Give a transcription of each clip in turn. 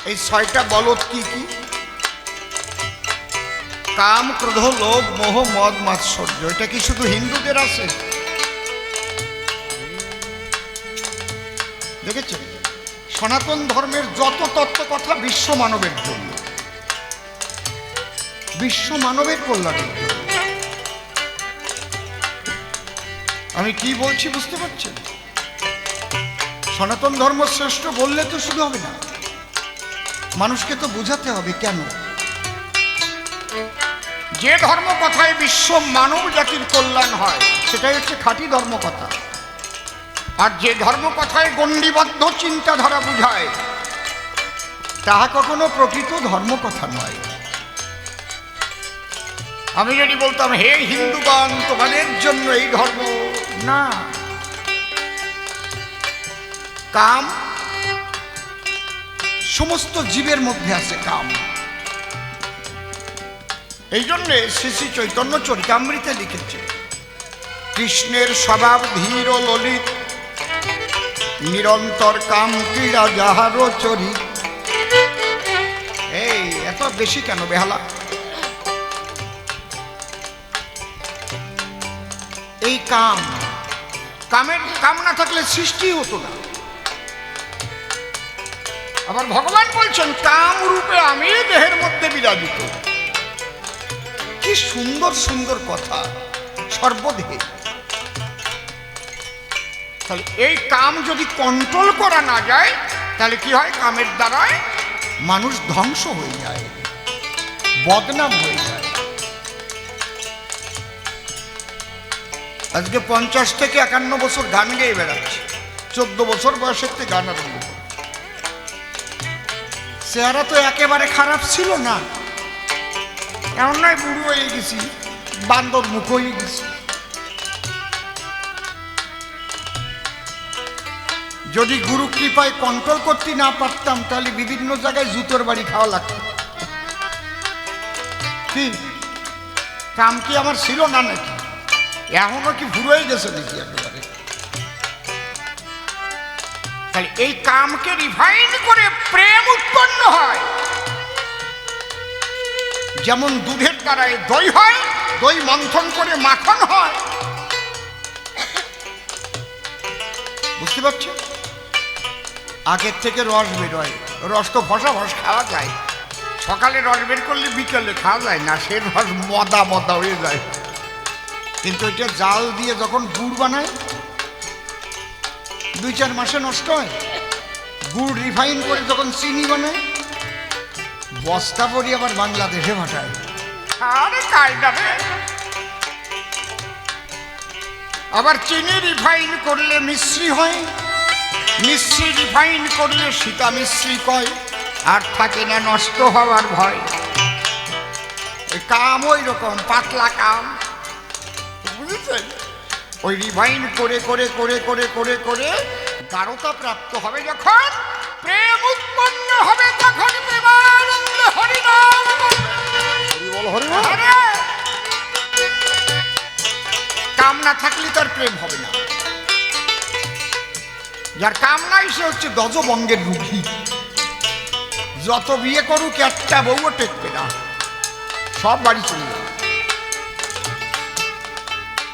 এই 6টা বলদ কি কি? কাম, ক্রোধ, লোভ, মোহ, মদ, মাৎসর্য। এটা কি শুধু হিন্দুদের আছে? দেখেছেন, সনাতন ধর্মের যত তত্ত্ব কথা বিশ্ব মানবের জন্য, বিশ্ব মানবের কল্যাণের জন্য। আমি কি বলছি বুঝতে পারছেন? সনাতন ধর্ম শ্রেষ্ঠ বললে তো শুধু হবে না, মানুষকে তো বোঝাতে হবে কেন। যে ধর্ম কথায় বিশ্ব মানব জাতির কল্যাণ হয় সেটাই হচ্ছে খাঁটি ধর্ম কথা। আর যে ধর্ম কথায় গণ্ডিবদ্ধ চিন্তাধারা বুঝায় তাহা কখনো প্রকৃত ধর্ম কথা নয়। আমি যদি বলতাম হে হিন্দুগণ তোমাদের জন্য এই ধর্ম, না। কাম সমস্ত জীবের মধ্যে আছে কাম। এই জন্যে শ্রী শ্রী চৈতন্য চরিতামৃতে লিখেছে, কৃষ্ণের স্বভাব ধীর ও ললিত, নিরন্তর কাম ক্রীড়া যাহারও চরিত। এই এত বেশি কেন বেহালা? এই কাম, কামের কাম না থাকলে সৃষ্টি হতো না। আবার ভগবান বলছেন কাম রূপে আমি দেহের মধ্যে বিরাজিত। কি সুন্দর সুন্দর কথা, সর্বদেহে। তাহলে এই কাম যদি কন্ট্রোল করা না যায় তাহলে কি হয়? কামের দ্বারায় মানুষ ধ্বংস হয়ে যায়, বদনাম হয়ে যায়। আজকে 50 থেকে 51 বছর গান গেয়ে বেড়াচ্ছে, 14 বছর বয়সের থেকে গান আরম্ভ করে। চেহারা তো একেবারে খারাপ ছিল না, এমন নয় বুড়ো হয়ে গেছি, বান্দর মুখ হয়ে গেছি। যদি গুরু কৃপায় কন্ট্রোল করতে না পারতাম তাহলে বিভিন্ন জায়গায় জুতোর বাড়ি খাওয়া লাগতো। কি কাম কি আমার ছিল না নাকি? এখনো কি বুড়ো হয়ে গেছে নাকি একেবারে? তাহলে এই কামকে রিফাইন করে প্রেম উৎপন্ন হয়। যেমন দুধের দ্বারায় দই হয়, দই মন্থন করে মাখন হয়। বুঝতে পারছেন? আগের থেকে রস বেরোয়, রস তো ভসা ভস খাওয়া যায়, সকালে রস বের করলে বিকেলে খাওয়া যায় না, সে রস মদা মদা হয়ে যায়। কিন্তু এটা জাল দিয়ে যখন গুড় বানায় 2-4 মাসে নষ্ট হয়। গুড় রিফাইন করে যখন চিনি বানায় বস্তা পরি আবার বাংলাদেশে পাঠায়। আরে কায়দা রে! আবার চিনি রিফাইন করলে মিশ্রি হয়, মিশ্রি রিফাইন করলে সীতা মিশ্রি কয়, আর থাকে না নষ্ট হওয়ার ভয়। ওই কাম ওই রকম পাতলা কাম, বুঝেছেন? ওই রিফাইন করে করে করে করে করে করে গাঢ়তা প্রাপ্ত হবে, যখন প্রেম উৎপন্ন হবে তখন প্রেমানন্দে হরিনাম বলবে। কাম না থাকলে তার প্রেম হবে না। যার কাম নাই সে হচ্ছে দজবঙ্গের রুগী। যত বিয়ে করুক একটা বউও টেকবে না, সব বাড়ি চলে যাবে।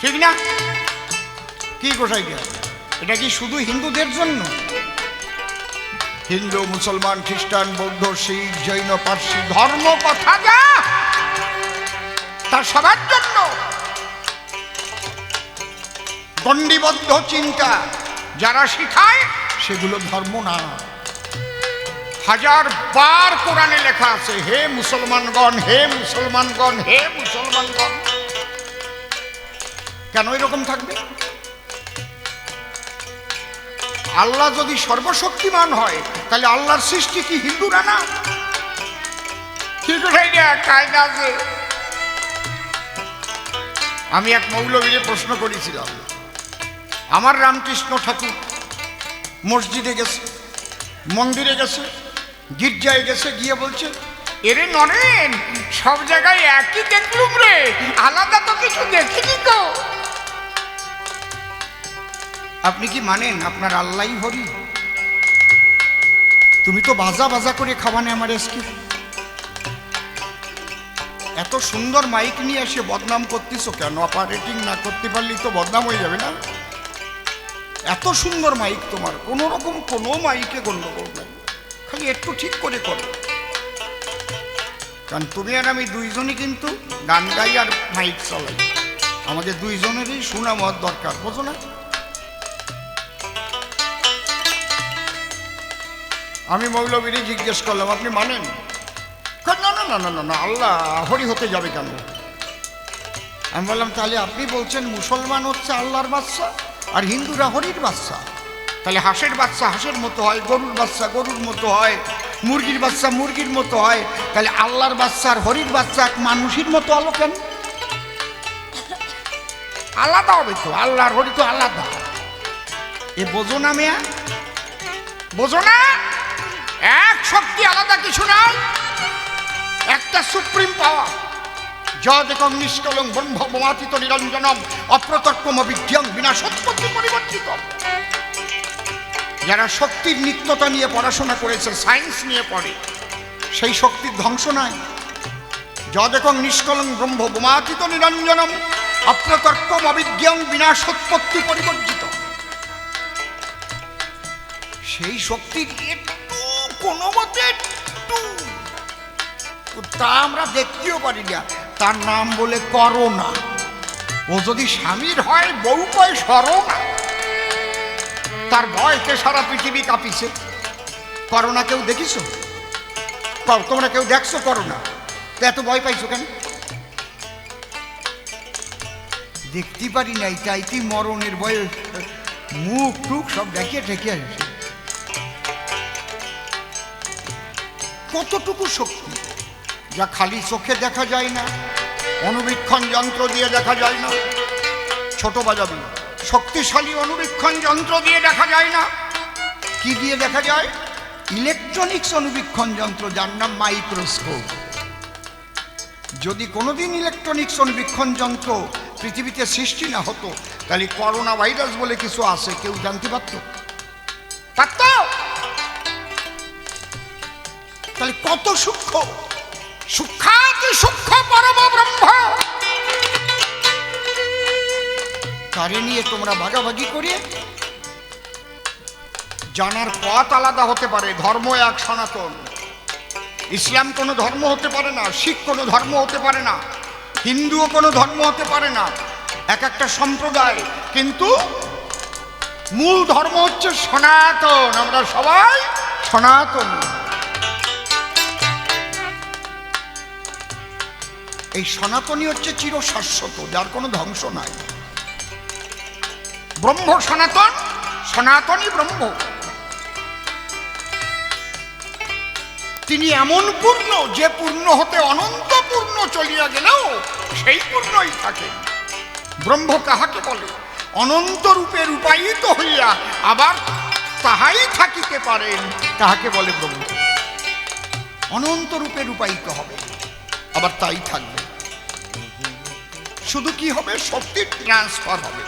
ঠিক না? কি গোসাই গেল? এটা কি শুধু হিন্দুদের জন্য? হিন্দু, মুসলমান, খ্রিস্টান, বৌদ্ধ, শিখ, জৈন, পার্সি ধর্ম কথা যা তার সবার জন্য। গণ্ডিবদ্ধ চিন্তা যারা শিখায় সেগুলো ধর্ম না। 1000 বার কোরআনে লেখা আছে, হে মুসলমানগণ, হে মুসলমানগণ, হে মুসলমানগণ। কেন এরকম থাকবে? আল্লাহ যদি সর্বশক্তিমান হয় তাহলে আল্লাহর সৃষ্টি কি হিন্দুরা না? ঠিক কায়দা আছে। আমি এক মৌলবীকে প্রশ্ন করেছিলাম, আমার রামকৃষ্ণ ঠাকুর মসজিদে গেছে, মন্দিরে গেছে, গির্জায় গেছে, গিয়ে বলছে এরে নরেন সব জায়গায় একই দেখলুম রে, আলাদা তো কিছু দেখিনি তো। আপনি কি মানেন আপনার আল্লাহই হরি? তুমি তো বাজা বাজা করে খাওয়ানে আমার এসকি, এত সুন্দর মাইক নিয়ে এসে বদনাম করতেছো কেন? অপারেটিং না করতে পারলেই তো বদনাম হয়ে যাবে না? এত সুন্দর মাইক তোমার, কোনো রকম কোনো মাইকে গন্ডগোল নাই, খালি একটু ঠিক করে করো। কারণ তুমি আর আমি দুইজনই কিন্তু গান গাই আর মাইক চালাই, আমাদের দুইজনেরই সুনাম হওয়ার দরকার, বোঝো না? আমি মৌলবীরে জিজ্ঞেস করলাম আপনি মানেন? না না না না না না, আল্লাহ হরি হতে যাবে কেন? আমি বললাম তাহলে আপনি বলছেন মুসলমান হচ্ছে আল্লাহর বাচ্চা আর হিন্দুরা হরির বাচ্চা, তাহলে হাঁসের বাচ্চা হাঁসের মতো হয়, গরুর বাচ্চা গরুর মতো হয়, মুরগির বাচ্চা মুরগির মতো হয়, তাহলে আল্লাহর বাচ্চা আর হরির বাচ্চা এক মানুষের মতো হলো কেন? আলাদা হবে তো, আল্লাহর হরি তো আলাদা। এ বোঝো না মেয়া, বোঝো না? এক শক্তি, আলাদা কিছু নাই, একটা সুপ্রিম পাওয়ার। যদেকং নিষ্কলং ব্রহ্ম বোমাতীত নিরঞ্জনম অপ্রতর্কম অভিজ্ঞং বিনা সৎপত্তি পরিবর্তিত। যারা শক্তির নিত্যতা নিয়ে পড়াশোনা করেছে, সায়েন্স নিয়ে পড়ে, সেই শক্তির ধ্বংস নাই। যদেকং নিষ্কলং ব্রহ্ম বোমাতীত নিরঞ্জনম অপ্রতর্কম অভিজ্ঞং বিনা সৎপত্তি পরিবর্জিত। সেই শক্তির একটু কোনো মতে একটু তা আমরা দেখতেও পারি না, তার নাম বলে করোনা। ও যদি স্বামীর হয় বউ কয় সরোনা, তার ভয়কে সারা পৃথিবী কাঁপিছে। করোনা কেউ দেখিস? তোমরা কেউ দেখছো করোনা? তো এত ভয় পাইছো কেন? দেখতে পারি নাই, তাই কি মরণের ভয়ে মুখ টুক সব দেখিয়ে ঠেকে আসে। কতটুকু শক্তি, যা খালি চোখে দেখা যায় না, অনুবীক্ষণ যন্ত্র দিয়ে দেখা যায় না। ছোট বাজাবি, শক্তিশালী অনুবীক্ষণ যন্ত্র দিয়ে দেখা যায় না। কি দিয়ে দেখা যায়? ইলেকট্রনিক্স অনুবীক্ষণ যন্ত্র, যার নাম মাইক্রোস্কোপ। যদি কোনোদিন ইলেকট্রনিক্স অনুবীক্ষণ যন্ত্র পৃথিবীতে সৃষ্টি না হতো, তাহলে করোনা ভাইরাস বলে কিছু আছে কেউ জানতে পারত? তাহলে কত সূক্ষ্ম, সূক্ষ্মাতি সূক্ষ্ম পরম ব্রহ্ম, তারে নিয়ে তোমরা ভাগাভাগি করে জানার পথ আলাদা হতে পারে। ধর্ম এক সনাতন, ইসলাম কোনো ধর্ম হতে পারে না, শিখ কোনো ধর্ম হতে পারে না, হিন্দুও কোনো ধর্ম হতে পারে না, এক একটা সম্প্রদায়, কিন্তু মূল ধর্ম হচ্ছে সনাতন। আমরা সবাই সনাতন। এই সনাতনী হচ্ছে চিরশাশ্বত, যার কোনো ধ্বংস নাই। ব্রহ্ম সনাতন, সনাতনী ব্রহ্ম। তিনি এমন পূর্ণ যে পূর্ণ হতে অনন্ত পূর্ণ চলিয়া গেলেও সেই পূর্ণই থাকে। ব্রহ্ম কাহাকে বলে? অনন্ত রূপে রূপায়িত হইয়া আবার তাহাই থাকিতে পারেন, তাহাকে বলে ব্রহ্ম। অনন্ত রূপে রূপায়িত হবে, আবার তাই থাকবে। শুধু কি হবে? শক্তি ট্রান্সফার হবে।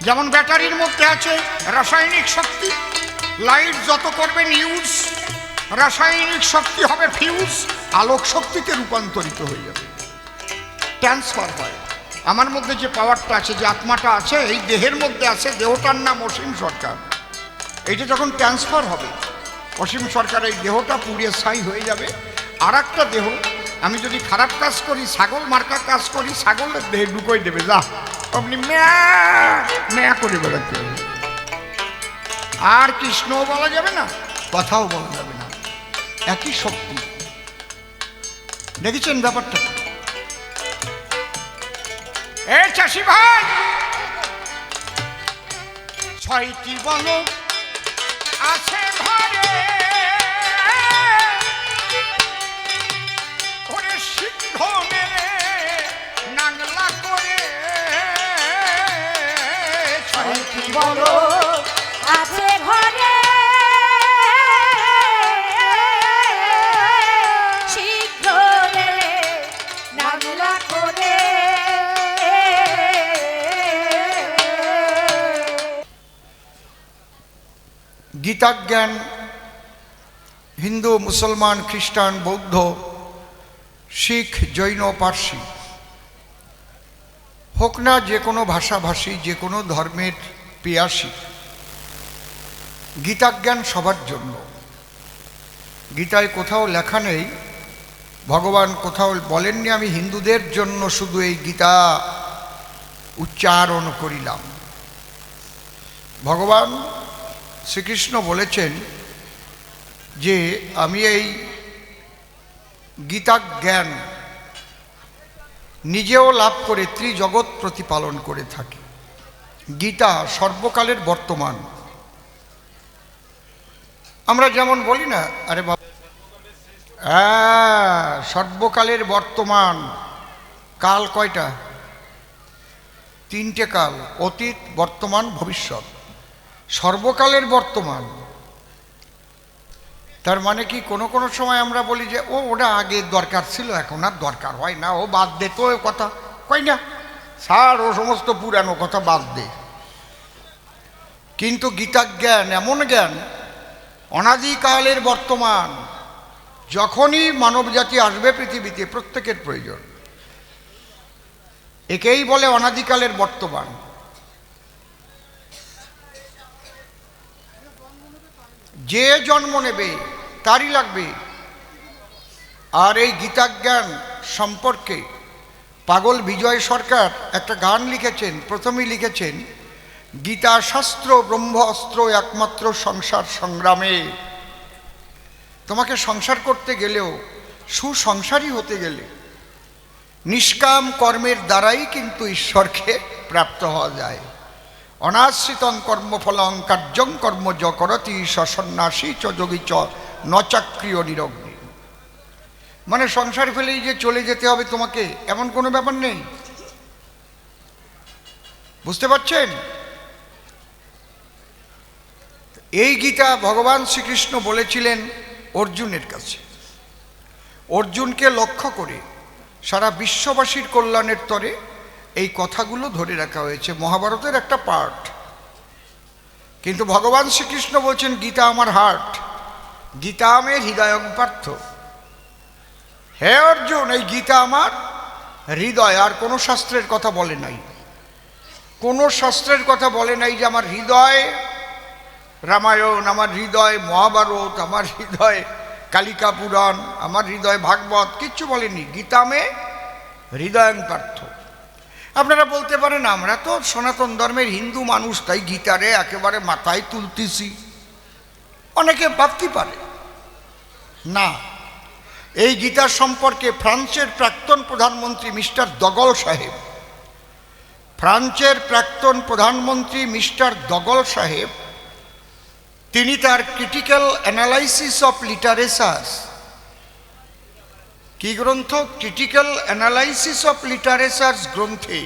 যেমন ব্যাটারির মধ্যে আছে রাসায়নিক শক্তি, লাইট যত করবেন ইউজ, রাসায়নিক শক্তি হবে ফিউজ, আলোক শক্তিতে রূপান্তরিত হয়ে যাবে, ট্রান্সফার হয়। আমার মধ্যে যে পাওয়ারটা আছে, যে আত্মাটা আছে, এই দেহের মধ্যে আছে, দেহটার নাম অসীম সরকার। এইটা যখন ট্রান্সফার হবে, অসীম সরকার এই দেহটা পুড়িয়ে ছাই হয়ে যাবে। আর একটা দেহ, আমি যদি খারাপ কাজ করি, ছাগল মার্কা কাজ করি, ছাগলের দেহে ঢুকোই দেবে, যা আপনি ম্যা করে বেড়াতে হবে। আর কৃষ্ণও বলা যাবে না, কথাও বলা যাবে না, একই শক্তি। দেখেছেন ব্যাপারটা? এ চাষি ভাই, 6টি বল আছে ঘরে, ওরে সিদ্ধ মেরে নাংলা করে। 6টি বল আছে ঘরে, সিদ্ধ মেরে নাংলা করে। গীতা জ্ঞান হিন্দু, মুসলমান, খ্রিস্টান, বৌদ্ধ, শিখ, জৈন, পার্সি হোক না যে কোনো ভাষাভাষী, যে কোনো ধর্মের পিয়াসী, গীতাজ্ঞান সবার জন্য। গীতায় কোথাও লেখা নেই, ভগবান কোথাও বলেননি আমি হিন্দুদের জন্য শুধু এই গীতা উচ্চারণ করিলাম। ভগবান শ্রীকৃষ্ণ বলেছেন যে আমি এই গীতা জ্ঞান নিজেও লাভ করে ত্রিজগৎ প্রতিপালন করে থাকি। গীতা সর্বকালের বর্তমান। আমরা যেমন বলি না, আরে বাবা সর্বকালের বর্তমান। কাল কয়টা? তিনটে কাল, অতীত, বর্তমান, ভবিষ্যৎ। সর্বকালের বর্তমান তার মানে কি কোনো কোনো সময় আমরা বলি যে ওটা আগে দরকার ছিল, এখন আর দরকার হয় না, ও বাদ দে তো, কথা কই না, স্যার ও সমস্ত পুরানো কথা বাদ দে। কিন্তু গীতা জ্ঞান এমন জ্ঞান অনাদিকালের বর্তমান। যখনই মানবজাতি আসবে পৃথিবীতে প্রত্যেকের প্রয়োজন। একেই বলে অনাদিকালের বর্তমান। যে জন্ম নেবে তারই লাগবে। আর এই গীতাজ্ঞান সম্পর্কে পাগল বিজয় সরকার একটা গান লিখেছেন। প্রথমেই লিখেছেন, গীতা শাস্ত্র ব্রহ্ম অস্ত্র একমাত্র সংসার সংগ্রামে। তোমাকে সংসার করতে গেলেও, সুসংসারী হতে গেলে নিষ্কাম কর্মের দ্বারাই কিন্তু ঈশ্বরকে প্রাপ্ত হওয়া যায়। অনাশ্রিতং কর্মফলং কার্যং কর্ম য করতি সন্ন্যাসী চ যোগী চ নচাক্রিয় নিরগ্নি। মানে সংসার ফেলেই যে চলে যেতে হবে তোমাকে, এমন কোনো ব্যাপার নেই। বুঝতে পারছেন? এই গীতা ভগবান শ্রীকৃষ্ণ বলেছিলেন অর্জুনের কাছে। অর্জুনকে লক্ষ্য করে সারা বিশ্ববাসীর কল্যাণের তরে এই কথাগুলো ধরে রাখা হয়েছে, মহাভারতের একটা পার্ট। কিন্তু ভগবান শ্রীকৃষ্ণ বলছেন গীতা আমার হার্ট, গীতা আমার হৃদয়ং পার্থ। হে অর্জুন, এই গীতা আমার হৃদয়। আর কোনো শাস্ত্রের কথা বলে নাই, কোনো শাস্ত্রের কথা বলে নাই যে আমার হৃদয় রামায়ণ, আমার হৃদয় মহাভারত, আমার হৃদয় কালিকা পুরাণ, আমার হৃদয় ভাগবত, কিচ্ছু বলেনি। গীতা মে হৃদয়ং পার্থ। আপনারা বলতে পারেন আমরা তো সনাতন ধর্মের হিন্দু মানুষ, তাই গীতারে একেবারে মাথায় তুলতেছি, অনেকে ভাবতে পারে। না, এই গীতার সম্পর্কে ফ্রান্সের প্রাক্তন প্রধানমন্ত্রী মিস্টার দগল সাহেব, ফ্রান্সের প্রাক্তন প্রধানমন্ত্রী মিস্টার দগল সাহেব, তিনি তার ক্রিটিক্যাল অ্যানালাইসিস অফ লিটারেচার, কি গ্রন্থ? ক্রিটিক্যাল অ্যানালাইসিস অফ লিটারেচার গ্রন্থে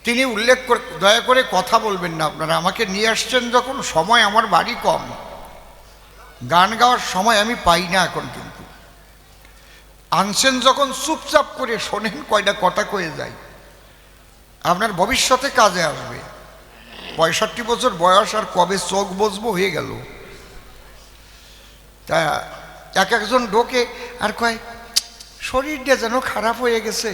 তিনি উল্লেখ করে, দয়া করে কথা বলবেন না আপনারা, আমাকে নিয়ে আসছেন যখন, সময় আমার বাড়ি কম, গান গাওয়ার সময় আমি পাই না এখন, কিন্তু আনছেন যখন চুপচাপ করে শোনেন, কয়টা কথা কয়ে যায়, আপনার ভবিষ্যতে কাজে আসবে। 65 বছর বয়স, আর কবে চোখ বসবো হয়ে গেল। তা একজন ঢোকে আর কয় শরীরটা যেন খারাপ হয়ে গেছে।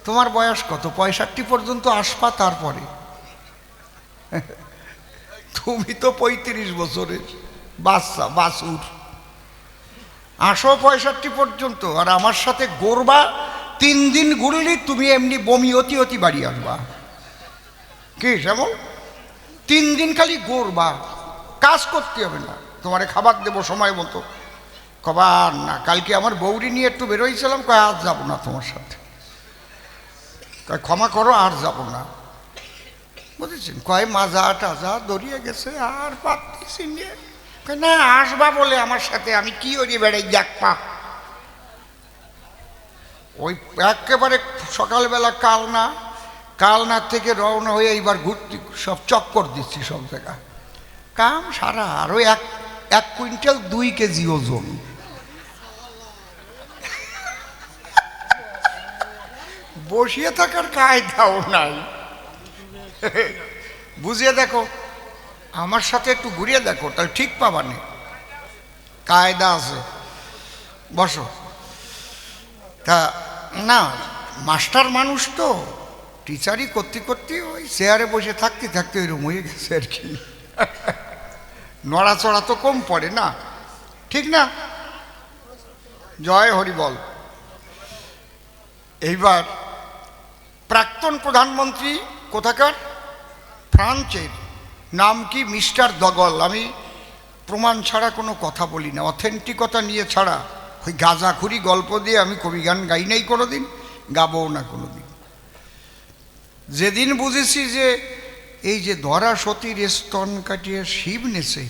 তোমার বয়স কত? 65 পর্যন্ত আসবা, তারপরে তুমি তো 35 বছরের বাচ্চা, বাছুর। আসো 65 পর্যন্ত, আর আমার সাথে গড়বা 3 দিন ঘুরলি তুমি এমনি বমি অতি অতি বাড়ি আসবা। কি যেমন 3 দিন খালি গড়বা, কাজ করতে হবে না, তোমারে খাবার দেবো সময় মতো। কবার না, কালকে আমার বৌরি নিয়ে একটু বেরোইছিলাম, কয় আজ যাবো না তোমার সাথে, কয় ক্ষমা করো আর যাবো না, বুঝেছেন? কয় মাজা টাজা দড়িয়ে গেছে, আর পাচ্ছি নিয়ে, না আসবা বলে আমার সাথে, আমি কি ওই বেড়াই দেখপা। ওই একেবারে সকালবেলা কালনা থেকে রওনা হয়ে এইবার ঘুরতে, সব চক্কর দিচ্ছি সব জায়গা, কাম সারা। আরও 1 কুইন্টাল 2 কেজি ওজন। বসিয়ে থাকার কায়দাও নাই। বুঝিয়ে দেখো, আমার সাথে একটু ঘুরিয়ে দেখো, তাহলে ঠিক পাবানে। কায়দা আছে, বসো। তা না, মাস্টার মানুষ তো টিচারই করতে করতে ওই চেয়ারে বসে থাকতে থাকতে ওই রকম হয়ে গেছে আর কি। নড়াচড়া তো কম পড়ে না, ঠিক না? জয় হরি বল। এইবার প্রাক্তন প্রধানমন্ত্রী কোথাকার, ফ্রান্সের, নাম কি মিস্টার দগল। আমি প্রমাণ ছাড়া কোনো কথা বলি না, অথেন্টিকতা নিয়ে ছাড়া ওই গাঁজাখুরি গল্প দিয়ে আমি কবি গান গাই নাই কোনো দিন, গাবও না কোনো দিন। যেদিন বুঝেছি যে এই যে ধরা সতীর স্তন কাটিয়ে শিব নেছে,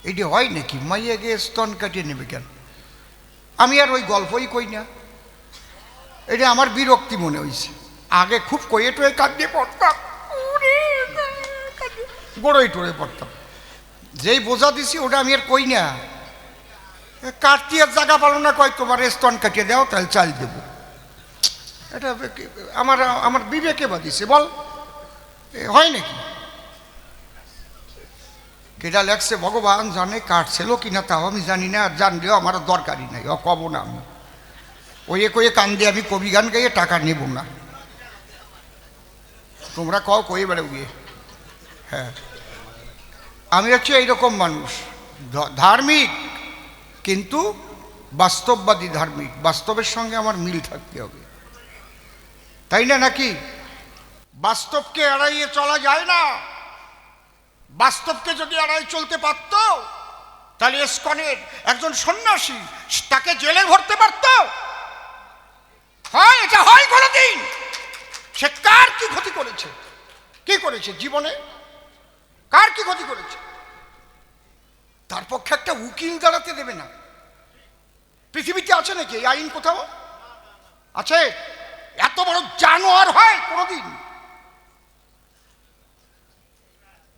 এটি হয় নাকি? মাইয়া গিয়ে স্তন কাটিয়ে নেবে কেন? আমি আর ওই গল্পই কই না, এটা আমার বিরক্তি মনে হয়েছে। আগে খুব কয়ে টয়ে কাঁদিয়ে পড়তাম, গোড়ই টোড়ে পড়তাম। যেই বোঝা দিছি ওটা আমি আর কই না। কাটতে আর জায়গা পালো না, কয় তোমার স্তন কাটিয়ে দাও তাহলে চাল দেবো। এটা আমার আমার বিবেকে বাদিছে, বল হয় নাকি? কেটা লেখছে ভগবান জানে, কাটছিল কিনা তাও আমি জানি না, আর জানলেও আমার দরকারই নাই, ও কব না। আমি ওই কয়ে কান্দে আমি কবি গান গাইয়ে টাকা নেব না। তোমরা কও কয়ে বেড়ে গিয়ে। হ্যাঁ, আমি হচ্ছে এইরকম মানুষ, ধার্মিক কিন্তু বাস্তববাদী ধার্মিক। বাস্তবের সঙ্গে আমার মিল থাকতে হবে, তাই না? নাকি বাস্তবকে এড়াইয়ে চলা যায় না। বাস্তবকে যদি এড়াই চলতে পারত তাহলে ইসকনের একজন সন্ন্যাসী তাকে জেলে ভরতে পারত? হয় এটা হয় কোনোদিন? সে কার কি ক্ষতি করেছে? কি করেছে জীবনে? কার কি ক্ষতি করেছে? তার পক্ষে একটা উকিল দাঁড়াতে দেবে না। পৃথিবীতে আছে নাকি এই আইন? কোথাও আছে? এত বড় জানোয়ার হয় কোনোদিন?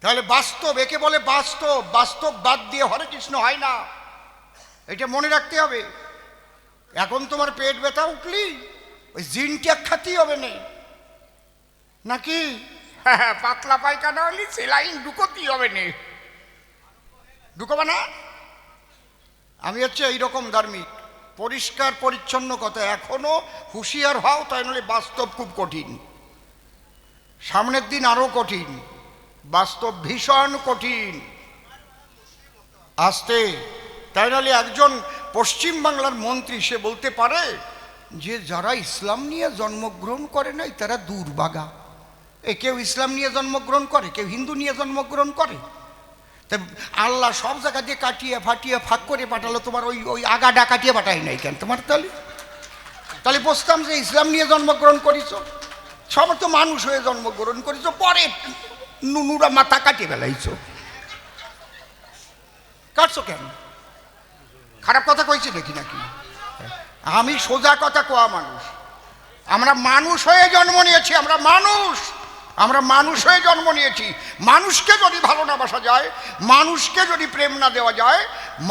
তাহলে বাস্তব, একে বলে বাস্তব। বাস্তব বাদ দিয়ে হরে কৃষ্ণ হয় না, এটা মনে রাখতে হবে। এখন তোমার পেট ব্যথা উঠলি ওই জিনটা খাতেই হবে না, নাকি? হ্যাঁ, পাতলা পায়খানা হলি সেলাইন ঢুকোতেই হবে না, ঢুকোবে না? আমি হচ্ছে এইরকম ধার্মিক, পরিষ্কার পরিচ্ছন্ন কথা। এখনো হুঁশিয়ার হও, তাই নাহলে বাস্তব খুব কঠিন। সামনের দিন আরো কঠিন, বাস্তব ভীষণ কঠিন। আসতে, তাই নাহলে একজন পশ্চিম বাংলার মন্ত্রী সে বলতে পারে যে যারা ইসলাম নিয়ে জন্মগ্রহণ করে নাই তারা দুর্ভাগা। কেউ ইসলাম নিয়ে জন্মগ্রহণ করে, কেউ হিন্দু নিয়ে জন্মগ্রহণ করে। তা আল্লাহ সব জায়গা দিয়ে কাটিয়ে ফাটিয়ে ফাঁক করে পাঠালো, তোমার ওই ওই আগাডা কাটিয়ে পাঠাই নাই কেন তোমার? তাহলে বুঝতাম যে ইসলাম নিয়ে জন্মগ্রহণ করিস। সব তো মানুষ হয়ে জন্মগ্রহণ করিস, পরে নুনুরা মাথা কাটিয়ে ফেলাইছ। কাটছো কেন? খারাপ কথা কইছি দেখি নাকি? আমি সোজা কথা কোয়া মানুষ। আমরা মানুষ হয়ে জন্ম নিয়েছি, আমরা মানুষ, আমরা মানুষ হয়ে জন্ম নিয়েছি। মানুষকে যদি ভালো না বাসা যায়, মানুষকে যদি প্রেম না দেওয়া যায়,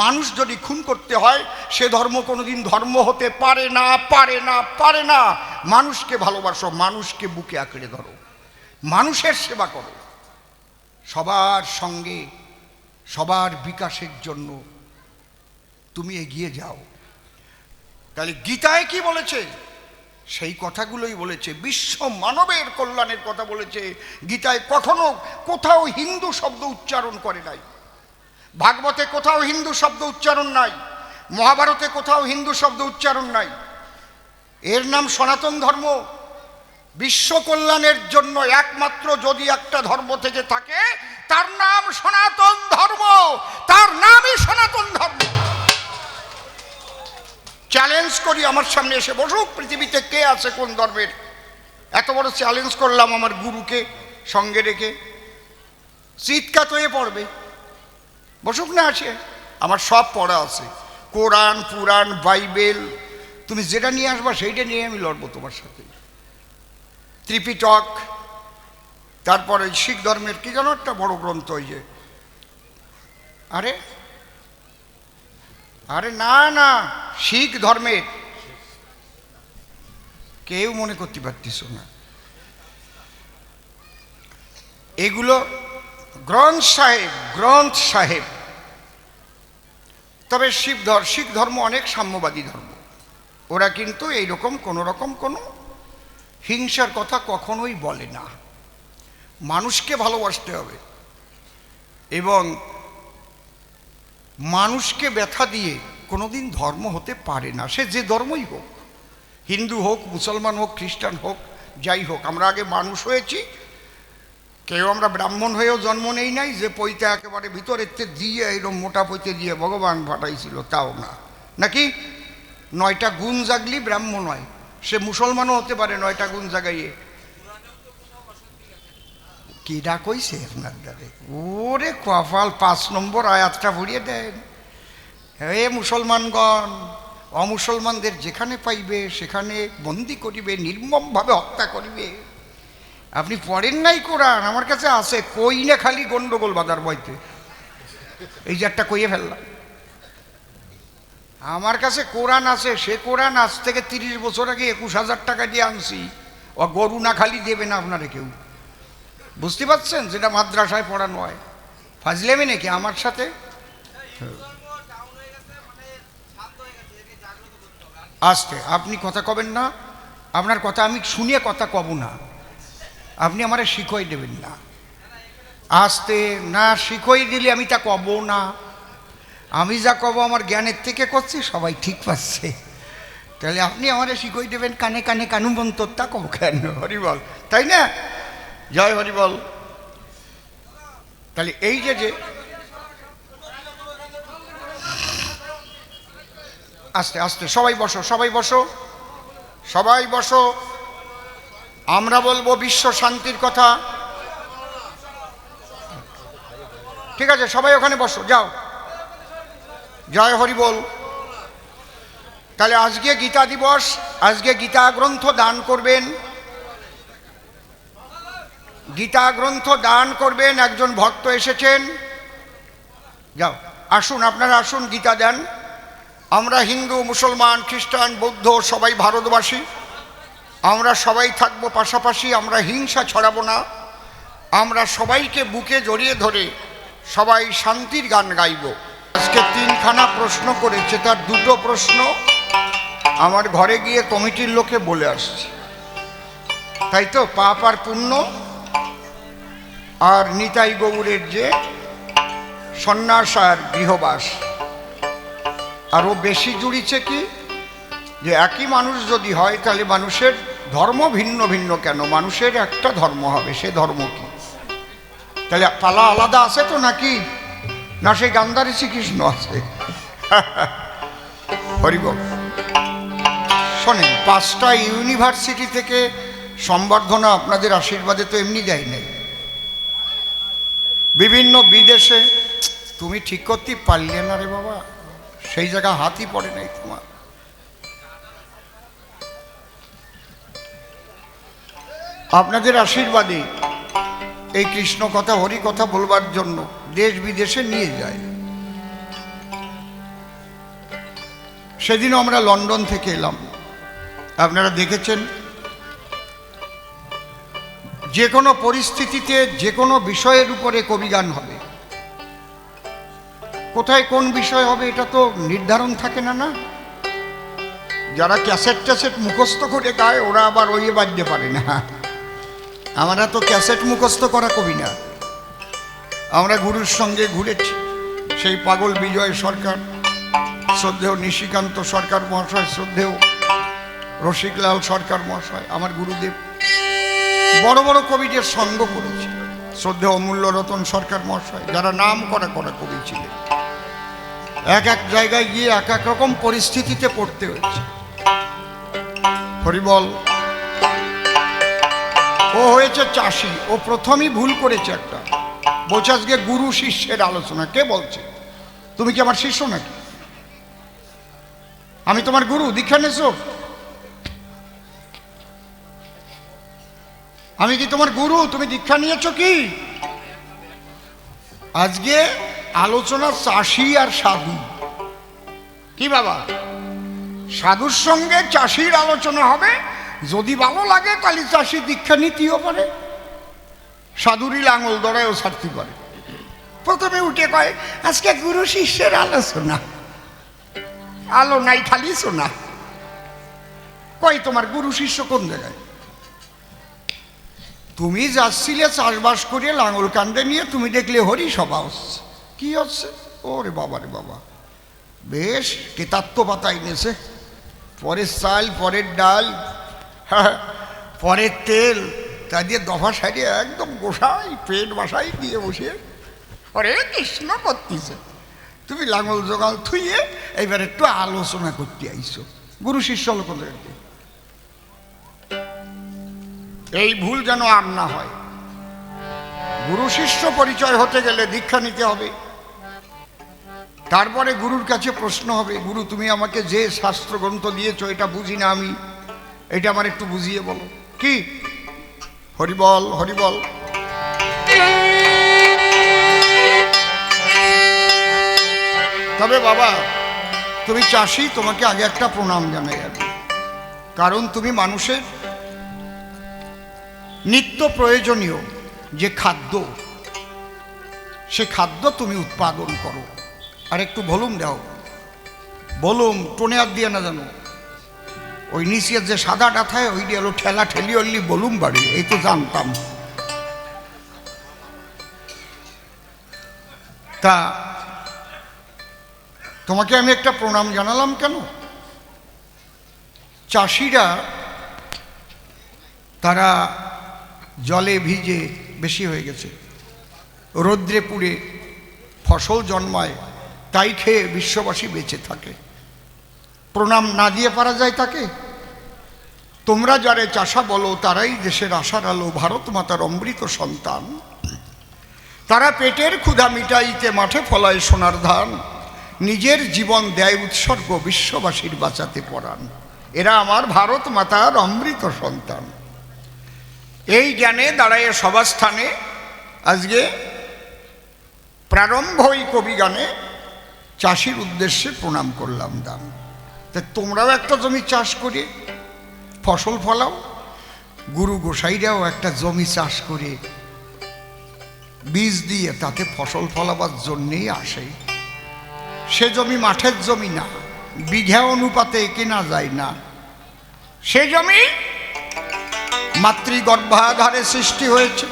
মানুষ যদি খুন করতে হয়, সে ধর্ম কোনোদিন ধর্ম হতে পারে না, পারে না, পারে না। মানুষকে ভালোবাসো, মানুষকে বুকে আঁকড়ে ধরো, মানুষের সেবা করো, সবার সঙ্গে সবার বিকাশের জন্য তুমি এগিয়ে যাও। তাহলে গীতায় কি বলেছে? সেই কথাগুলোই বলেছে। বিশ্ব মানবের কল্যাণের কথা বলেছে গীতায়। কখনো কোথাও হিন্দু শব্দ উচ্চারণ করে নাই। ভাগবতে কোথাও হিন্দু শব্দ উচ্চারণ নাই, মহাভারতে কোথাও হিন্দু শব্দ উচ্চারণ নাই। এর নাম সনাতন ধর্ম। বিশ্ব কল্যাণের জন্য একমাত্র যদি একটা ধর্ম থেকে থাকে, তার নাম সনাতন ধর্ম, তার নামই সনাতন ধর্ম। চ্যালেঞ্জ করি, আমার সামনে এসে বসুক পৃথিবীতে কে আছে কোন ধর্মের। এত বড় চ্যালেঞ্জ করলাম আমার গুরুকে সঙ্গে রেখে, চিৎকার হয়ে পড়বে। বসুক না, আছে আমার সব পড়া আছে, কোরআন, পুরাণ, বাইবেল। তুমি যেটা নিয়ে আসবা সেইটা নিয়ে আমি লড়বো তোমার সাথে। ত্রিপিটক, তারপরে শিখ ধর্মের কি যেন একটা বড় গ্রন্থ, ওই যে আরে আরে না না, শিখ ধর্মের, কেউ মনে করতে পারতিস না। এগুলো গ্রন্থ সাহেব, গ্রন্থ সাহেব, তবে শিখ ধর্ম অনেক সাম্যবাদী ধর্ম, ওরা কিন্তু এইরকম কোনো হিংসার কথা কখনোই বলে না। মানুষকে ভালোবাসতে হবে এবং মানুষকে ব্যথা দিয়ে কোনোদিন ধর্ম হতে পারে না, সে যে ধর্মই হোক, হিন্দু হোক, মুসলমান হোক, খ্রিস্টান হোক, যাই হোক। আমরা আগে মানুষ হয়েছি, কেউ আমরা ব্রাহ্মণ হয়েও জন্ম নেই নাই যে পৈতে একেবারে ভিতরের দিয়ে এরকম মোটা পৈতে দিয়ে ভগবান ফাটাইছিল, তাও না, নাকি 9টা গুণ জাগলি ব্রাহ্মণ হয়, সে মুসলমানও হতে পারে 9টা গুণ জাগাইয়ে। কিরা কইছে আপনার দ্বারে? ওরে কপাল, 5 নম্বর আয়াতটা ভরিয়ে দেন। হে মুসলমানগণ, অমুসলমানদের যেখানে পাইবে সেখানে বন্দি করিবে, নির্মমভাবে হত্যা করিবে। আপনি পড়েন নাই কোরআন? আমার কাছে আছে, কই না খালি গন্ডগোল বাজার বইতে। এই যে একটা কইয়ে ফেললাম, আমার কাছে কোরআন আছে, সে কোরআন আজ থেকে 30 বছর আগে 21,000 টাকা দিয়ে আনছি। ও গরু না খালি দেবে না আপনারা কেউ, বুঝতে পারছেন? যেটা মাদ্রাসায় পড়ানো হয়। ফাজলেমি নাকি আমার সাথে? আস্তে, আপনি কথা কবেন না, আপনার কথা আমি শুনিয়ে কথা কব না, আপনি আমারে শিখই দেবেন না। আস্তে না, শিখই দিলে আমি তা কব না। আমি যা কব আমার জ্ঞানের থেকে করছি, সবাই ঠিক পাচ্ছে। তাহলে আপনি আমারে শিখই দেবেন কানে কানে কানুমন্তর, তা কব কেন? হরিবল, তাই না? জয় হরিবল। তাহলে এই যে আস্তে আস্তে সবাই বসো, সবাই বসো, সবাই বসো। আমরা বলবো বিশ্ব শান্তির কথা। ঠিক আছে, সবাই ওখানে বসো, যাও। জয় হরিবল। তাহলে আজকে গীতা দিবস, আজকে গীতা গ্রন্থ দান করবেন, গীতা গ্রন্থ দান করবেন। একজন ভক্ত এসেছেন, যাও, আসুন, আপনারা আসুন, গীতা দেন। আমরা হিন্দু, মুসলমান, খ্রিস্টান, বৌদ্ধ সবাই ভারতবাসী, আমরা সবাই থাকবো পাশাপাশি। আমরা হিংসা ছড়াবো না, আমরা সবাইকে বুকে জড়িয়ে ধরে সবাই শান্তির গান গাইব। আজকে 3খানা প্রশ্ন করেছে, তার 2টো প্রশ্ন আমার ঘরে গিয়ে কমিটির লোকে বলে আসছে, তাই তো? পাপ আর পুণ্য আর নিতাই গৌরের যে সন্ন্যাস আর গৃহবাস। আরও বেশি জুড়িছে কি, যে একই মানুষ যদি হয় তাহলে মানুষের ধর্ম ভিন্ন ভিন্ন কেন? মানুষের একটা ধর্ম হবে, সে ধর্ম কি? তাহলে পালা আলাদা আছে তো নাকি? না সেই গান্ধারী শ্রীকৃষ্ণ আছে? হরিবল। শোনেন, 5টা ইউনিভার্সিটি থেকে সম্বর্ধনা আপনাদের আশীর্বাদে তো এমনি দেয় নাই, বিভিন্ন বিদেশে। তুমি ঠিক করতে পারলে না রে বাবা, সেই জায়গা হাতই পড়ে নাই তোমার। আপনাদের আশীর্বাদে এই কৃষ্ণ কথা, হরি কথা বলবার জন্য দেশ বিদেশে নিয়ে যায়। সেদিনও আমরা লন্ডন থেকে এলাম, আপনারা দেখেছেন। যে কোনো পরিস্থিতিতে যে কোনো বিষয়ের উপরে কবিগান হবে, কোথায় কোন বিষয় হবে এটা তো নির্ধারণ থাকে না। না, যারা ক্যাসেট ট্যাসেট মুখস্থ করে গায় ওরা আবার ওই বাজতে পারে না। আমরা তো ক্যাসেট মুখস্থ করা কবি না, আমরা গুরুর সঙ্গে ঘুরেছি। সেই পাগল বিজয় সরকার, শ্রদ্ধেয় নিশিকান্ত সরকার মহাশয়, শ্রদ্ধেয় রসিকলাল সরকার মহাশয়, আমার গুরুদেব। বড় বড় কবিদের সঙ্গ করেছি, শ্রদ্ধেয় অমূল্য রতন সরকার মহাশয়, যারা নাম করা কবি ছিলেন। এক এক জায়গায় গিয়ে এক এক রকম পরিস্থিতিতে পড়তে হয়েছে। হরিবল। ও হয়েছে চাষি, ও প্রথমেই ভুল করেছে একটা, বলছে আজকে গুরু শিষ্যের আলোচনা। কে বলছে? তুমি কি আমার শিষ্য নাকি? আমি তোমার গুরু, দীক্ষা নেছো? আমি কি তোমার গুরু? তুমি দীক্ষা নিয়েছো কি? আজকে আলোচনা চাষি আর সাধু। কি বাবা, সাধুর সঙ্গে চাষির আলোচনা হবে। যদি ভালো লাগে তাহলে চাষি দীক্ষা নিতেও পারে, সাধুরই লাঙল ধরায়ও ছাড়তে পারে। প্রথমে উঠে কয় আজকে গুরু শিষ্যের আলোচনা। আলো নাই, খালি সোনা। কই তোমার গুরু শিষ্য কোন জায়গায়? তুমি যাচ্ছিলে চাষবাস করে লাঙল কান্দে নিয়ে, তুমি দেখলে হরি সভা হচ্ছে। কি হচ্ছে? ওরে বাবা রে বাবা, বেশ কেতাত্ম পাতা এনেছে, পরের চাল, পরের ডাল, পরের তেল, তা দিয়ে দফা সারিয়ে একদম গোসাই পেট বাসাই দিয়ে বসে হরে কৃষ্ণ করতেছে। তুমি লাঙল জোগাল থুইয়ে এইবার একটু আলোচনা করতে আইছো। গুরু শিষ্য লোক, এই ভুল যেন আর না হয়। গুরু শিষ্য পরিচয় হতে গেলে দীক্ষা নিতে হবে, তারপরে গুরুর কাছে প্রশ্ন হবে, গুরু তুমি আমাকে যে শাস্ত্র গ্রন্থ দিয়েছো এটা বুঝি না আমি, এটা আমার একটু বুঝিয়ে বলো। কি? হরিবল হরিবল। তবে বাবা তুমি চাষি, তোমাকে আগে একটা প্রণাম জানাই আর, কারণ তুমি মানুষের নিত্য প্রয়োজনীয় যে খাদ্য, সে খাদ্য তুমি উৎপাদন করো। আর একটু ভলুম দাও, ভলুম টোনে আর দিয়ে না জানো, ওই নিচের যে সাদাটা থাকে ওই দিয়ে ঠেলা ঠেলি হলি ভলুম বাড়ি, এই তো জানতাম। তা তোমাকে আমি একটা প্রণাম জানালাম কেন? চাষিরা তারা জলে ভিজে বেশি হয়ে গেছে, রৌদ্রে পুড়ে ফসল জন্মায়, তাই খেয়ে বিশ্ববাসী বেঁচে থাকে। প্রণাম না দিয়ে পারা যায় তাকে? তোমরা যারে চাষা বলো তারাই দেশের আশার আলো, ভারত মাতার অমৃত সন্তান। তারা পেটের ক্ষুধা মিটাইতে মাঠে ফলায় সোনার ধান, নিজের জীবন দেয় উৎসর্গ বিশ্ববাসীর বাঁচাতে পরাণ। এরা আমার ভারত মাতার অমৃত সন্তান। এই জ্ঞানে দাঁড়ায় সভাস্থানে আজকে প্রারম্ভই কবি গানে চাষির উদ্দেশ্যে প্রণাম করলাম দান। তা তোমরাও একটা জমি চাষ করে ফসল ফলাও, গুরু গোসাইরাও একটা জমি চাষ করে বীজ দিয়ে তাতে ফসল ফলাবার জন্যেই আসে। সে জমি মাঠের জমি না, বিঘা অনুপাতে কেনা যায় না। সে জমি মাতৃগর্ভাধারে সৃষ্টি হয়েছে।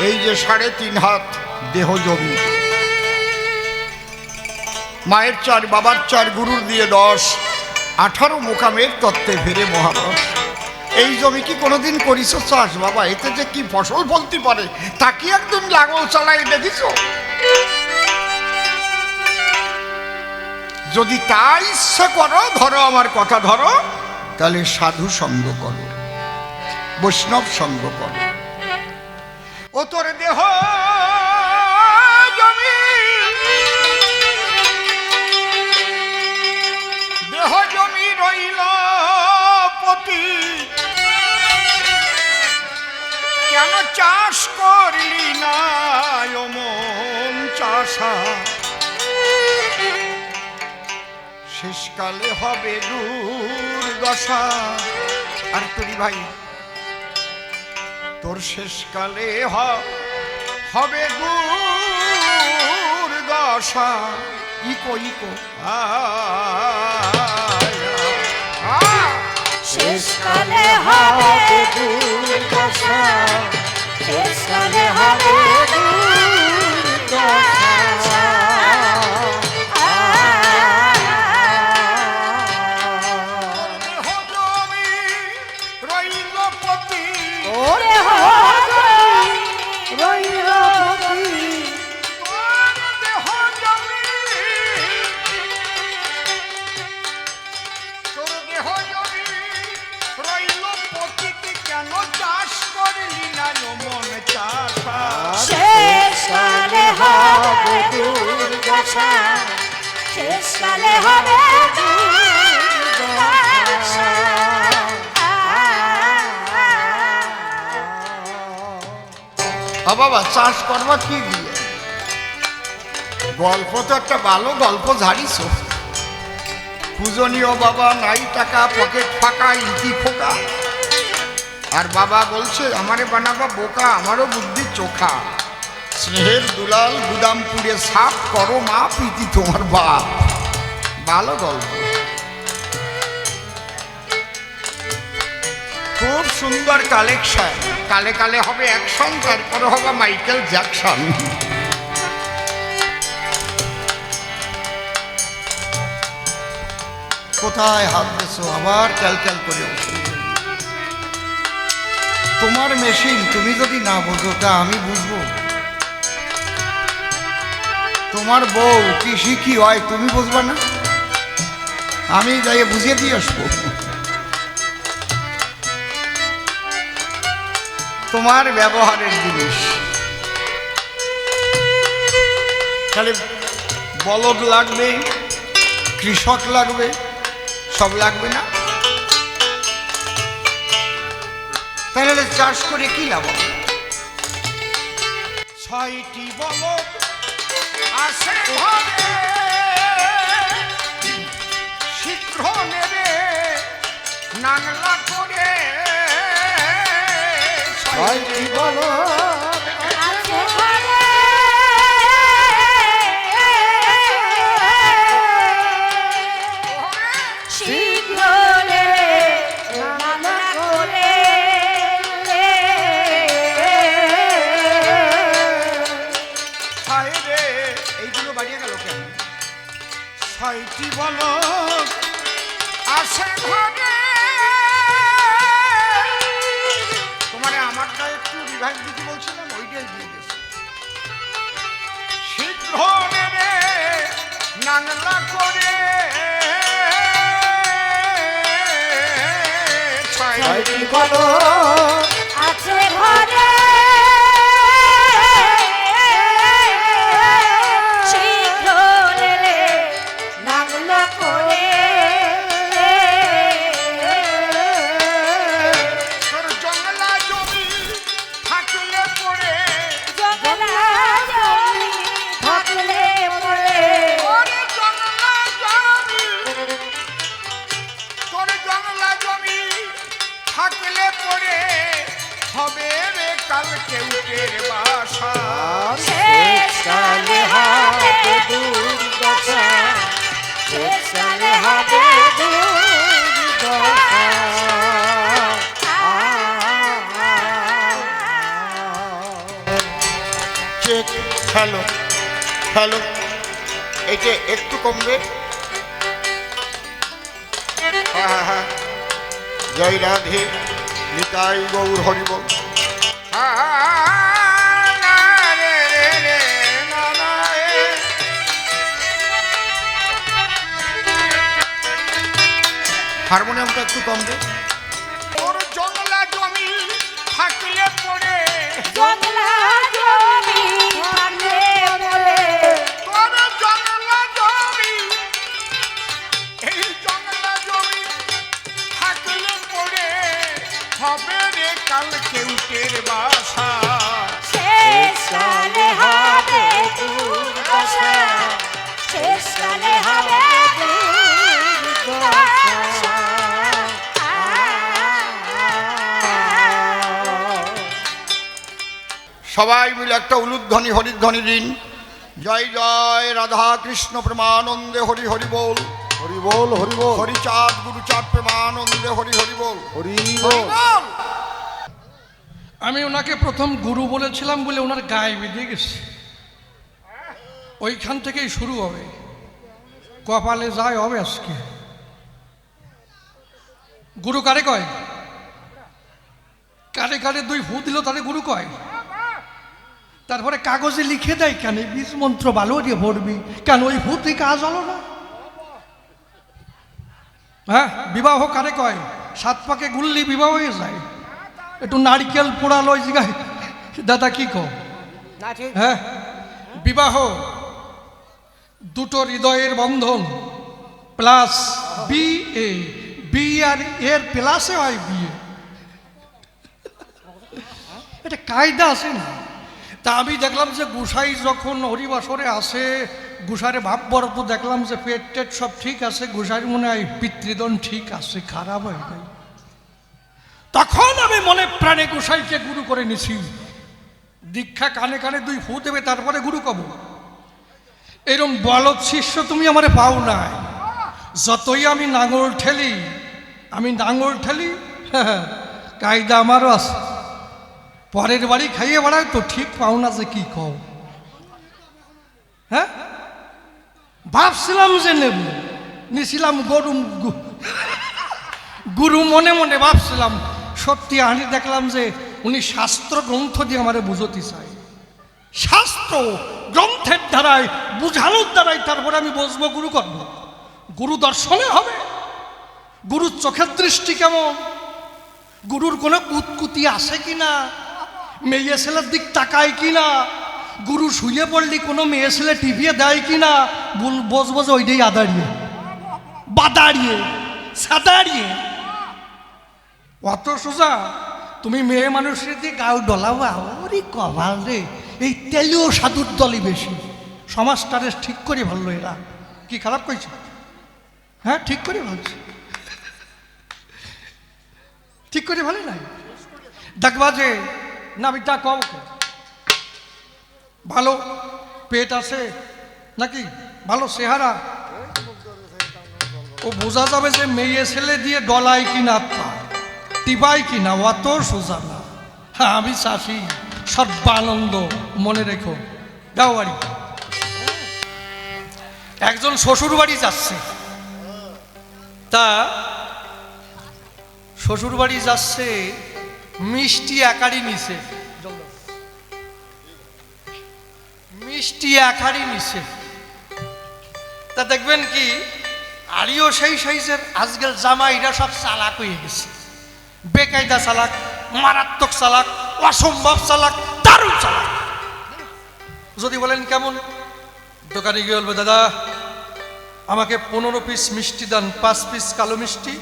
এই যে 3.5 হাত দেহ জমি, মায়ের 4, বাবার 4, গুরুর দিয়ে 10, 18 মোকামের তত্ত্বে ফেরে মহারস। এই জমি কি কোনোদিন করিস চাষ বাবা? এতে যে কি ফসল ফলতে পারে তা কি একদম লাঙল চালাই দেখিস? যদি তা ইচ্ছা করো, ধরো আমার কথা ধরো, তাহলে সাধু সঙ্গ করো, বৈষ্ণব সঙ্গ করো। ও তোর দেহ জমি, দেহ জমি রইল পতি, কেন চাষ করলি না মন চাষা? শেষকালে হবে দুর্দশা। আর তুই ভাই তোর শেষকালে হবে দুর্দশা। ইকো ইকো শেষকালে হবে দুর্দশা, শেষকালে হবে দুর্দশা। ওরে রইল পতি, দেহ জমি, তোর দেহ জমি রইল পতি, কেন চাষ করলি না মন চাষা? শেষকালে হবে দুর্দশা, শেষকালে হবে দুর্দশা। বাবা চাষ করবা কি দিয়ে? গল্প তো একটা ভালো গল্প ঝাড়িস। পূজনীয় বাবা, নাই টাকা, পকেট ফাঁকা, ইতি ফোকা। আর বাবা বলছে আমারে বানাবা বোকা, আমারও বুদ্ধি চোখা। স্নেহের দুলাল গুদাম পুড়ে সাফ করো মা, প্রীতি তোমার বাপ। ভালো গল্প, খুব সুন্দর কালেকশন। কালে কালে হবে অ্যাকশন, তারপরে হবে মাইকেল জ্যাকসন। কোথায় হাত দিছো? আবার ক্যালক্যাল করে বসে। তোমার মেশিন, তুমি যদি না বোঝো তা আমি বুঝবো? তোমার বউ কি শিখি হয় তুমি বুঝবা না? আমি যাই বুঝিয়ে দিয়ে আসবো। তোমার ব্যবহারের জিনিস খালি বলদ লাগবে, কৃষক লাগবে, সব লাগবে না? তাহলে চাষ করে কি লাভ? 6টি বলদ আসে ঘরে, শীঘ্র নেবে নাংলা করে। 6টি বলদ আছে ঘরে, শীঘ্র নেবে নাংলা করে। রে এইগুলো বাড়িয়ে গেল কেন? 6টি বলদ আসে ঘরে। তোমারে আমারটা একটু রিভাইভ দিতে বলছিলাম, ওইটাই দিয়ে গেছে। শীঘ্র নেবে নাংলা করে। 6টি বলদ আছে ঘরে, শীঘ্র নেবে নাংলা করে। তোর জঙ্গলা জমি থাকলে পড়ে, জঙ্গলা জমি থাকলে পরে, ওরে জঙ্গলা জমি, তোর জঙ্গলা জমি থাকলে পড়ে হবে রে কাল কেউটের বাসা। শেষকালে হবে দুর্দশা, শেষকালে হবে দুর্দশা। চেক হ্যালো হ্যালো, এইটা একটু কমবে। হ্যাঁ হ্যাঁ হ্যাঁ, জয় রাধে, নিতাই গৌর হরিবল। হারমোনিয়ামটা একটু কমবে। ওর জঙ্গলা জমি থাকলে পড়ে, জঙ্গলা জমি থাকলে পরে, তোর জঙ্গলা জমি, এই জঙ্গলা জমি থাকলে পড়ে হবে রে কাল কেউটের বাসা। শেষকালে হবে দুর্দশা, শেষকালে হবে দুর্দশা। সবাই মিলে একটা উলুধ্বনি হরিধ্বনি দিন। জয় জয় রাধা কৃষ্ণ প্রেমানন্দে হরি হরি বল, হরি বল, হরি বল, হরিচাঁদ গুরুচাঁদ প্রেমানন্দে হরি হরি বল, হরি হরি বল। বল। আমি ওনাকে প্রথম গুরু বলেছিলাম বলে ওনার গায়ে বেঁধে গেছে। ওইখান থেকেই শুরু হবে, কপালে যায় হবে আজকে। গুরু কারে কয়? কারে কারে 2 ফু দিল তারে গুরু কয়। তারপরে কাগজে লিখে দেয় কেন বীজ মন্ত্র ভালো দিয়ে পড়বি, কেন ওই ফুতে কাজ হলো না? হ্যাঁ, বিবাহ কারে কয়? 7 পাকে গুললি বিবাহ হয়ে যায়। একটু নারকেল পোড়ালো ওই জায়গায়, দাদা কি কো? হ্যাঁ, বিবাহ দুটো হৃদয়ের বন্ধন প্লাস বিয়ে, বি আর এর প্লাসে হয় বিয়ে। এটা কায়দা আছে না? তা আমি দেখলাম যে গুসাই যখন হরিবাসরে আসে, গুসারে ভাববার তো দেখলাম যে পেট টেট সব ঠিক আছে, গুসাই মনে হয় পিতৃদন ঠিক আছে, খারাপ হয়ে যায়। তখন আমি মনে প্রাণে গোসাইকে গুরু করে নিছি। দীক্ষা কানে কানে 2 ফু দেবে, তারপরে গুরু কব। এরম বলদ শিষ্য তুমি আমারে পাও নাই। যতই আমি নাঙল ঠেলি কায়দা আমারও আছে। পরের বাড়ি খাইয়ে বেড়ায় তো ঠিক পাও না যে কি কও। হ্যাঁ, ভাবছিলাম যে নেব, নিছিলাম গুরু মনে মনে ভাবছিলাম, সত্যি আনি দেখলাম যে উনি শাস্ত্র গ্রন্থ দিয়ে আমারে বুঝতে চাই। শাস্ত্র গ্রন্থের দ্বারাই বুঝানোর দ্বারাই তারপরে আমি বসবো গুরু করব। গুরু দর্শনে হবে, গুরুর চোখের দৃষ্টি কেমন, গুরুর কোনো কুতকুতি আছে কিনা, মেয়ে ছেলের দিক তাকায় কিনা, গুরু শুয়ে পড়লি কোনো মেয়ে ছেলে টিভিয়ে দেয় কিনা, বসবো যে ওইটাই আদাড়িয়ে বাদাড়িয়ে সাদাড়িয়ে। অত সোজা তুমি মেয়ে মানুষের দিয়ে গাও ডলাবা, ওরে কভাল রে, এই তেলেও সাধুর দলই বেশি। সমাজটারে ঠিক করে ভালো, এরা কি খারাপ কইছে? হ্যাঁ, ঠিক করে ভাবছে, ঠিক করে ভালো নাই। দেখবা যে নাবিটা কম, ভালো পেট আছে নাকি, ভালো চেহারা, ও বোঝা যাবে যে মেয়ে ছেলে দিয়ে ডলায় কিনা, টিপায় কিনা, অত সোজা না। হ্যাঁ, আমি চাষি, সর্বানন্দ মনে রেখো। যাও বাড়ি। একজন শ্বশুর বাড়ি যাচ্ছে, তা শ্বশুর বাড়ি যাচ্ছে, মিষ্টি একারি নিছে, মিষ্টি একারি নিছে। তা দেখবেন কি, আরিও সেই সাইজের, আজকাল জামাইরা সব চালাক হয়ে গেছে, বেকায়দা চালাক, মারাত্মক চালাক, অসম্ভব চালাক, দারুণ চালাক। যদি বলেন কেমন, দোকানে গিয়ে বলবে, দাদা আমাকে 15 পিস মিষ্টি দেন, 5 পিস কালো মিষ্টি,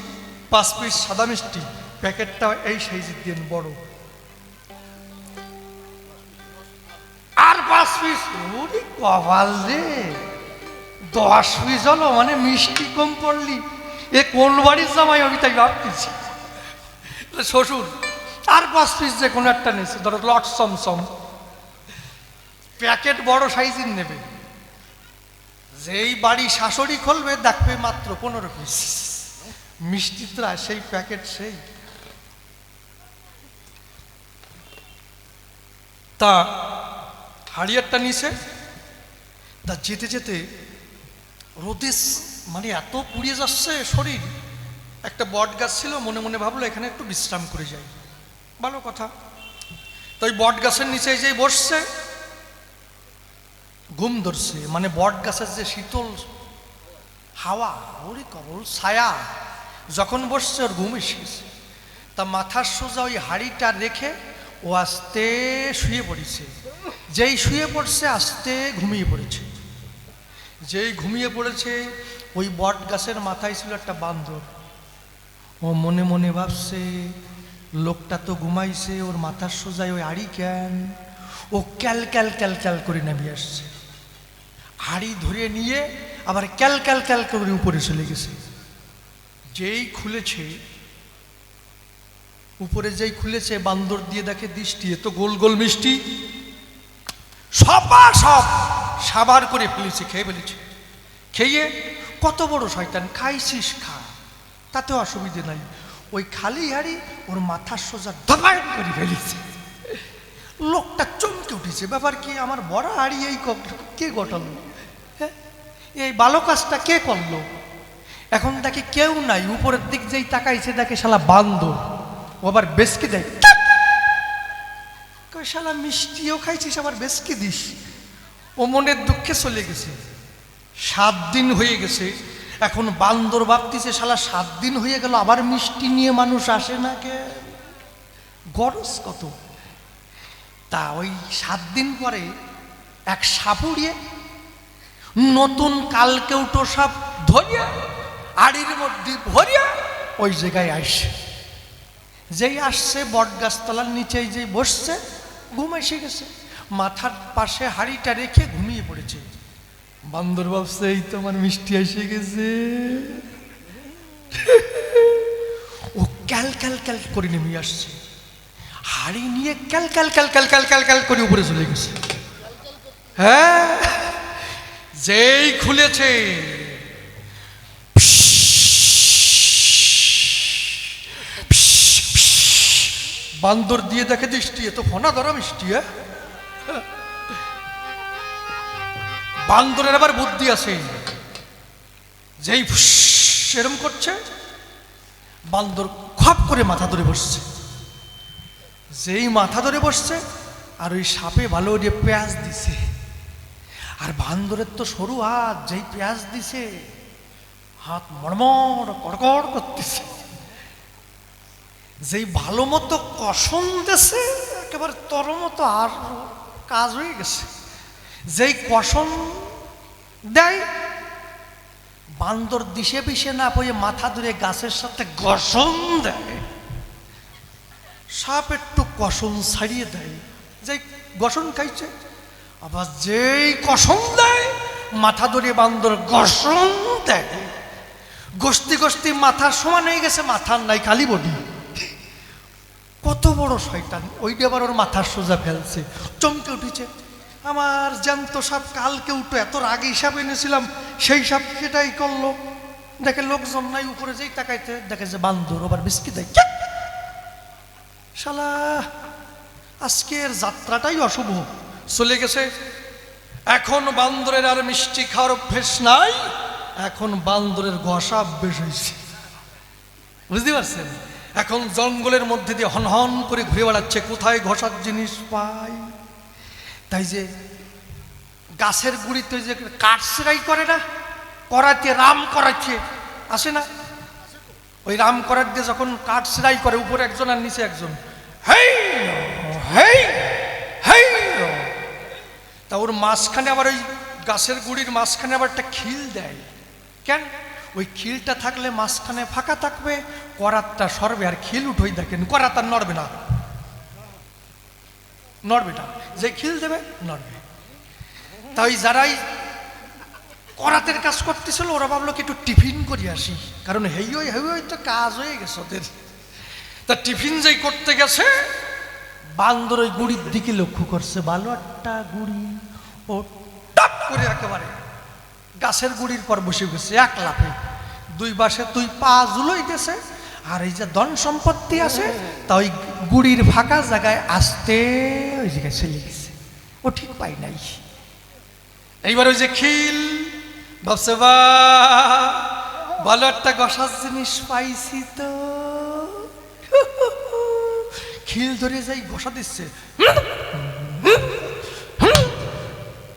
5 পিস সাদা মিষ্টি, প্যাকেটটা এই সাইজের দিন বড়, আর 5 পিস। ওরে কপাল রে, 10 পিস হলো, মানে মিষ্টি কম পড়লি। এ কোন বাড়ির জামাই আমি তাই ভাবতেছি। শ্বশুর আর 5 পিস যে কোনো একটা নিয়েছে, ধরো লট সমসম, প্যাকেট বড় সাইজের নেবে। যেই বাড়ি শাশুড়ি খুলবে দেখবে মাত্র 15 পিস মিষ্টি, ত্রা সেই প্যাকেট সেই। তা হাড়িয়ারটা নিছে, তা যেতে যেতে রোদে মানে এত পুড়িয়ে যাচ্ছে শরীর, একটা বট গাছ ছিল, মনে মনে ভাবলো এখানে একটু বিশ্রাম করে যাই, ভালো কথা। তো ওই বট গাছের নিচে যেই বসছে, ঘুম ধরছে, মানে বট গাছের যে শীতল হাওয়া, ওরে কবল ছায়া, যখন বসছে ওর ঘুম এসেছে। তা মাথার সোজা ওই হাড়িটা রেখে ও আস্তে শুয়ে পড়েছে। যেই শুয়ে পড়ছে আস্তে ঘুমিয়ে পড়েছে। যেই ঘুমিয়ে পড়েছে, ওই বট গাছের মাথায় ছিল একটা বান্দর। ও মনে মনে ভাবছে, লোকটা তো ঘুমাইছে, ওর মাথার সোজায় ওই হাড়ি কেন? ও ক্যাল ক্যাল ক্যাল ক্যাল করে নামে আসছে, হাড়ি ধরে নিয়ে আবার ক্যাল ক্যাল ক্যাল করে উপরে চলে গেছে। যেই খুলেছে, উপরে যেই খুলেছে, বান্দর দিয়ে দেখে দৃষ্টি, এ তো গোল গোল মিষ্টি, সব সাবার করে ফেলেছে, খেয়ে ফেলেছে। খেয়ে কত বড় শয়তান, খাইছিস খা, তাতেও অসুবিধে নাই। ওই খালি হাড়ি ওর মাথার সোজা ধপাট করে ফেলেছে। লোকটা চমকে উঠেছে, ব্যাপার কি, আমার বড় হাড়ি এই কে ঘটালো, এই ভালো কাজটা কে করলো? এখন দেখে কেউ নাই, উপরের দিক যেই তাকাইছে দেখে শালা বান্দর, ও আবার বেসকে দেয়, শালা মিষ্টিও খাইছিস আবার বেসকে দিস। ও মনের দুঃখে চলে গেছে। 7 দিন হয়ে গেছে, এখন বান্দর ভাবতেছে শালা 7 দিন হয়ে গেল, আবার মিষ্টি নিয়ে মানুষ আসে না কে, গরজ কত। তা ওই 7 দিন পরে এক সাপুড়িয়ে নতুন কালকেউটো সাপ ধরিয়া আড়ির মধ্যে ভরিয়া ওই জায়গায় আসছে। যেই আসছে বট গাছতলার নিচেই যেই বসছে, ঘুম এসে গেছে, মাথার পাশে হাড়িটা রেখে ঘুমিয়ে পড়েছে। বান্দর ভাবছে এই তো আমার মিষ্টি এসে গেছে। ও ক্যাল ক্যাল ক্যাল করে নেমে আসছে, হাড়ি নিয়ে ক্যাল ক্যাল ক্যাল ক্যাল ক্যাল ক্যাল ক্যাল করে উপরে চলে গেছে। হ্যাঁ, যেই খুলেছে বান্দর দিয়ে দেখে দৃষ্টি, এ তো ফনা ধরা মিষ্টি। বান্দরের আবার বুদ্ধি আছে, যেই এরম করছে বান্দর খপ করে মাথা ধরে বসছে। যেই মাথা ধরে বসছে আর ওই সাপে ভালো দিয়ে পেঁয়াজ দিছে, আর বান্দরের তো সরু হাত, যেই পেঁয়াজ দিছে হাত মড়মড় কড়কড় করতেছে। যেই ভালো মতো কষণ দিছে একেবারে তর মতো আর কাজ হয়ে গেছে। যেই কষণ দেয় বান্দর দিশে পিষে না পড়ে মাথা ধরে গাছের সাথে ঘষণ দেয়। সাপ একটু কষণ ছাড়িয়ে দেয়, যেই ঘষণ খাইছে আবার যেই কষণ দেয় মাথা ধরে বান্দর ঘষণ দেয়। গোষ্ঠী গোষ্ঠী মাথার সমান হয়ে গেছে, মাথার নাই খালি বডি। কত বড় শয়তান, ওইটা আবার ওর মাথার সোজা ফেলছে। চমকে উঠেছে, আমার জ্যান্ত সাপ কালকে উঠো, এত রাগে হিসাব এনেছিলাম সেই সাপ সেটাই করলো। দেখে লোকজন নাই, উপরে যেই তাকাইতে দেখে যে বান্দর আবার বিস্কি দেয়। শালা আজকের যাত্রাটাই অশুভ চলে গেছে। এখন বান্দরের আর মিষ্টি খাওয়ার অভ্যেস নাই, এখন বান্দরের ঘষা অভ্যেস হয়েছে। বুঝতে পারছেন? এখন জঙ্গলের মধ্যে দিয়ে হন হন করে ঘুরে বেড়াচ্ছে, কোথায় ঘষার জিনিস পাই। তাই যে গাছের গুড়িতে যে কাঠ সেরাই করে না, করাতে রাম করাচ্ছে আসে না, ওই রাম করার দিয়ে যখন কাঠ সেরাই করে, উপরে একজন আর নিচে একজন, হেই হেই হেই, তা ওর মাঝখানে আবার ওই গাছের গুড়ির মাঝখানে আবার একটা খিল দেয়। কেন? ওই খিলটা থাকলে মাঝখানে ফাঁকা থাকবে, করাতটা সরবে আর খিল উঠোই দেখেন, করাত আর নড়বে না, নড়বে না, যে খিল দেবে নড়বে। তাই যারাই করাতের কাজ করতেছিল ওরা ভাবলো কি একটু টিফিন করে আসি, কারণ হেই ওই তো কাজ হয়ে গেছে ওদের। তা টিফিন যেই করতে গেছে বান্দর ওই গুড়ির দিকে লক্ষ্য করছে, ভালো একটা গুড়ি, ও টপ করে একেবারে গাছের গুড়ির পর বসে গেছে এক লাফে। দুই পাশে দুই পা জুলোই গেছে, আর এই যে ধন সম্পত্তি আছে তা ওই গুড়ির ফাঁকা জায়গায় আসতে ওই জায়গায় চলে গেছে, ও ঠিক পাই নাই। এইবার ওই যে খিল ভাবছে, বা ভালো একটা গসার জিনিস পাইছি তো, খিল ধরে যাই ঘষা দিচ্ছে,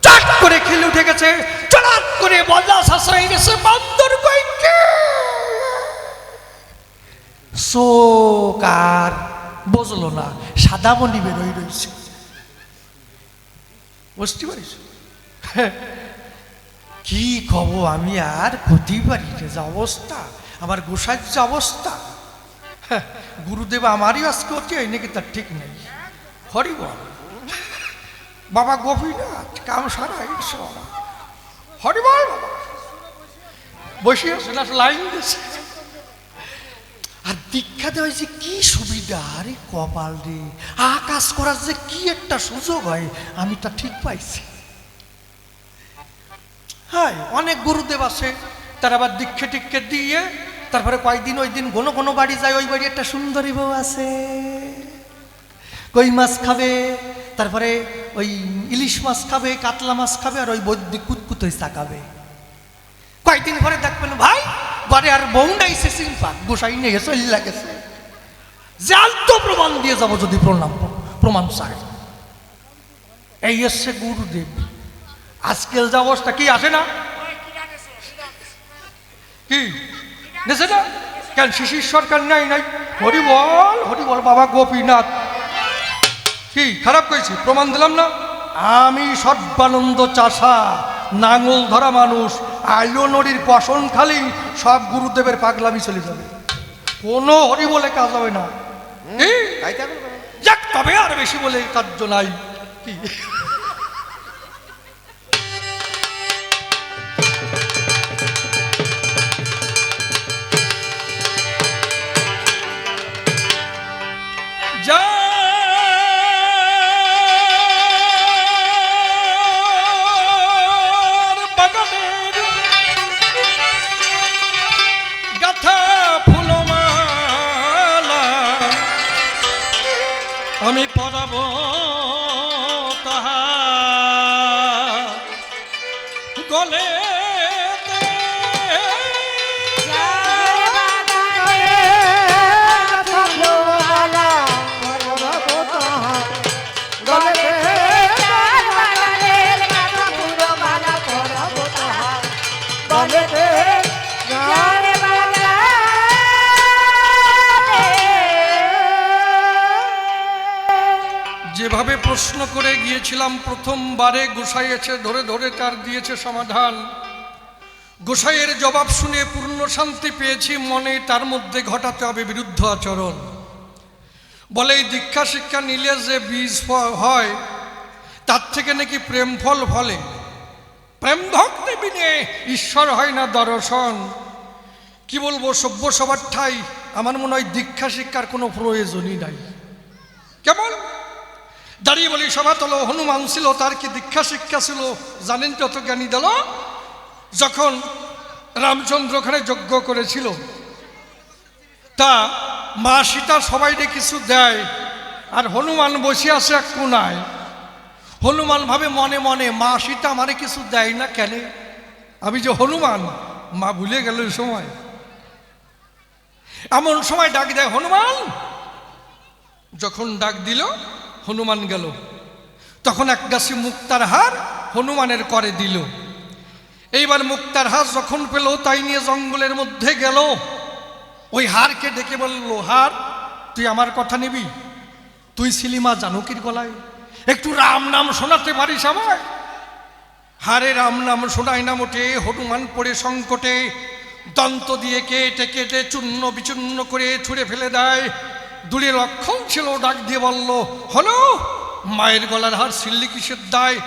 চাট করে খিল উঠে গেছে, চড়াট করে বজা শাস হয়ে গেছে। বান্দর কইকে চোখ আর বজলো না, সাদা মনি বেরোই রয়েছে। বুঝতে পারিস কি কব আমি আর ক্ষতি পারি, যে অবস্থা আমার গোসাইর যে অবস্থা, গুরুদেব আমারই আজকে হচ্ছে এই নাকি তার ঠিক নেই। হরিবল বাবা গোপীনাথ কাম সারা হরিবল বাবা বসে আসলে লাইন দিয়েছে। আর দীক্ষা দেওয়া যে কি সুবিধা, আরে কপাল রে, আকাশ করার যে কি একটা সুযোগ হয় আমি তা ঠিক পাইছি। হ্যাঁ, অনেক গুরুদেব আছে তারা আবার দীক্ষা টিক্ষে দিয়ে তারপরে কয়েকদিন ওই দিন কোনো বাড়ি যায়, ওই বাড়ি একটা সুন্দরী বউ আছে, কই মাছ খাবে, তারপরে ওই ইলিশ মাছ খাবে, কাতলা মাছ খাবে, আর ওই বৈদ্যিক কুতকুতই চাকাবে। কয়েকদিন পরে দেখবেন ভাই ঘরে আর বউ নাই, সে সিম্পাক গোসাই নিয়ে চলে লাগেছে, জালতো প্রমাণ দিয়ে যাবো যদি প্রমাণ চায়। এই হচ্ছে গুরুদেব। আজকের যে অবস্থা কি আসে না, কি দেশে না কেন শিশির সরকার নাই নাই, হরিবল বাবা গোপীনাথ। কি খারাপ করেছি? প্রমাণ দিলাম না। আমি সর্বানন্দ চাষা, নাঙল ধরা মানুষ, আইলো নদীর কষণ খালি সব গুরুদেবের পাগলামি চলে যাবে, কোনো হরি বলে কাজ হবে না। যাক, তবে আর বেশি বলে কার্য নাই। কি চলেতে জানে বাগানে। যেভাবে প্রশ্ন করে গিয়েছিলাম প্রথমবারে, গোসাই এসে ধরে ধরে তার দিয়েছে সমাধান। গোসাইয়ের জবাব শুনে পূর্ণ শান্তি পেয়েছি মনে, তার মধ্যে ঘটাতে হবে বিরুদ্ধ আচরণ। বলে এই দীক্ষা শিক্ষা নিলে যে বীজ হয় তার থেকে নাকি প্রেম ফল ফলে। প্রেম ভক্তি বিনে ঈশ্বর হয় না দর্শন। কি বলবো, সভ্য সবার ঠাই আমার মনে হয় দীক্ষা শিক্ষার কোনো প্রয়োজনই নাই। কেমন দাঁড়িয়ে বলি সভা তলো হনুমান ছিল, তার কি দীক্ষা শিক্ষা ছিল জানেন? যত জ্ঞানী দল যখন রামচন্দ্র ওখানে যজ্ঞ করেছিল, তা মা সীতা সবাইকে কিছু দেয়, আর হনুমান বসে আছে এক কোনায়। হনুমান ভাবে মনে মনে, মা সীতা আমারে কিছু দেয় না কেন? আমি যে হনুমান, মা ভুলে গেল ওই সময়। এমন সময় ডাক দেয় হনুমান। যখন ডাক দিল হনুমান গেল, তখন এক গাছি মুক্তার হার হনুমানের করে দিল। এইবার মুক্তার হার যখন পেল, তাই নিয়ে জঙ্গলের মধ্যে গেল। ওই হারকে ডেকে বলল, হার তুই আমার কথা নিবি? তুই ছিলি মা জানকীর গলায়, একটু রাম নাম শোনাতে পারিস আমায়? হারে রাম নাম শোনায় না মোটে। হনুমান পড়ে সংকটে, দন্ত দিয়ে কেটে কেটে চূর্ণ বিচূর্ণ করে ছুঁড়ে ফেলে দেয়। দূরে লক্ষণ ছিল, ডাক দিয়ে বলল, হলো মায়ের গলার হার ছিললি কিসের দায়?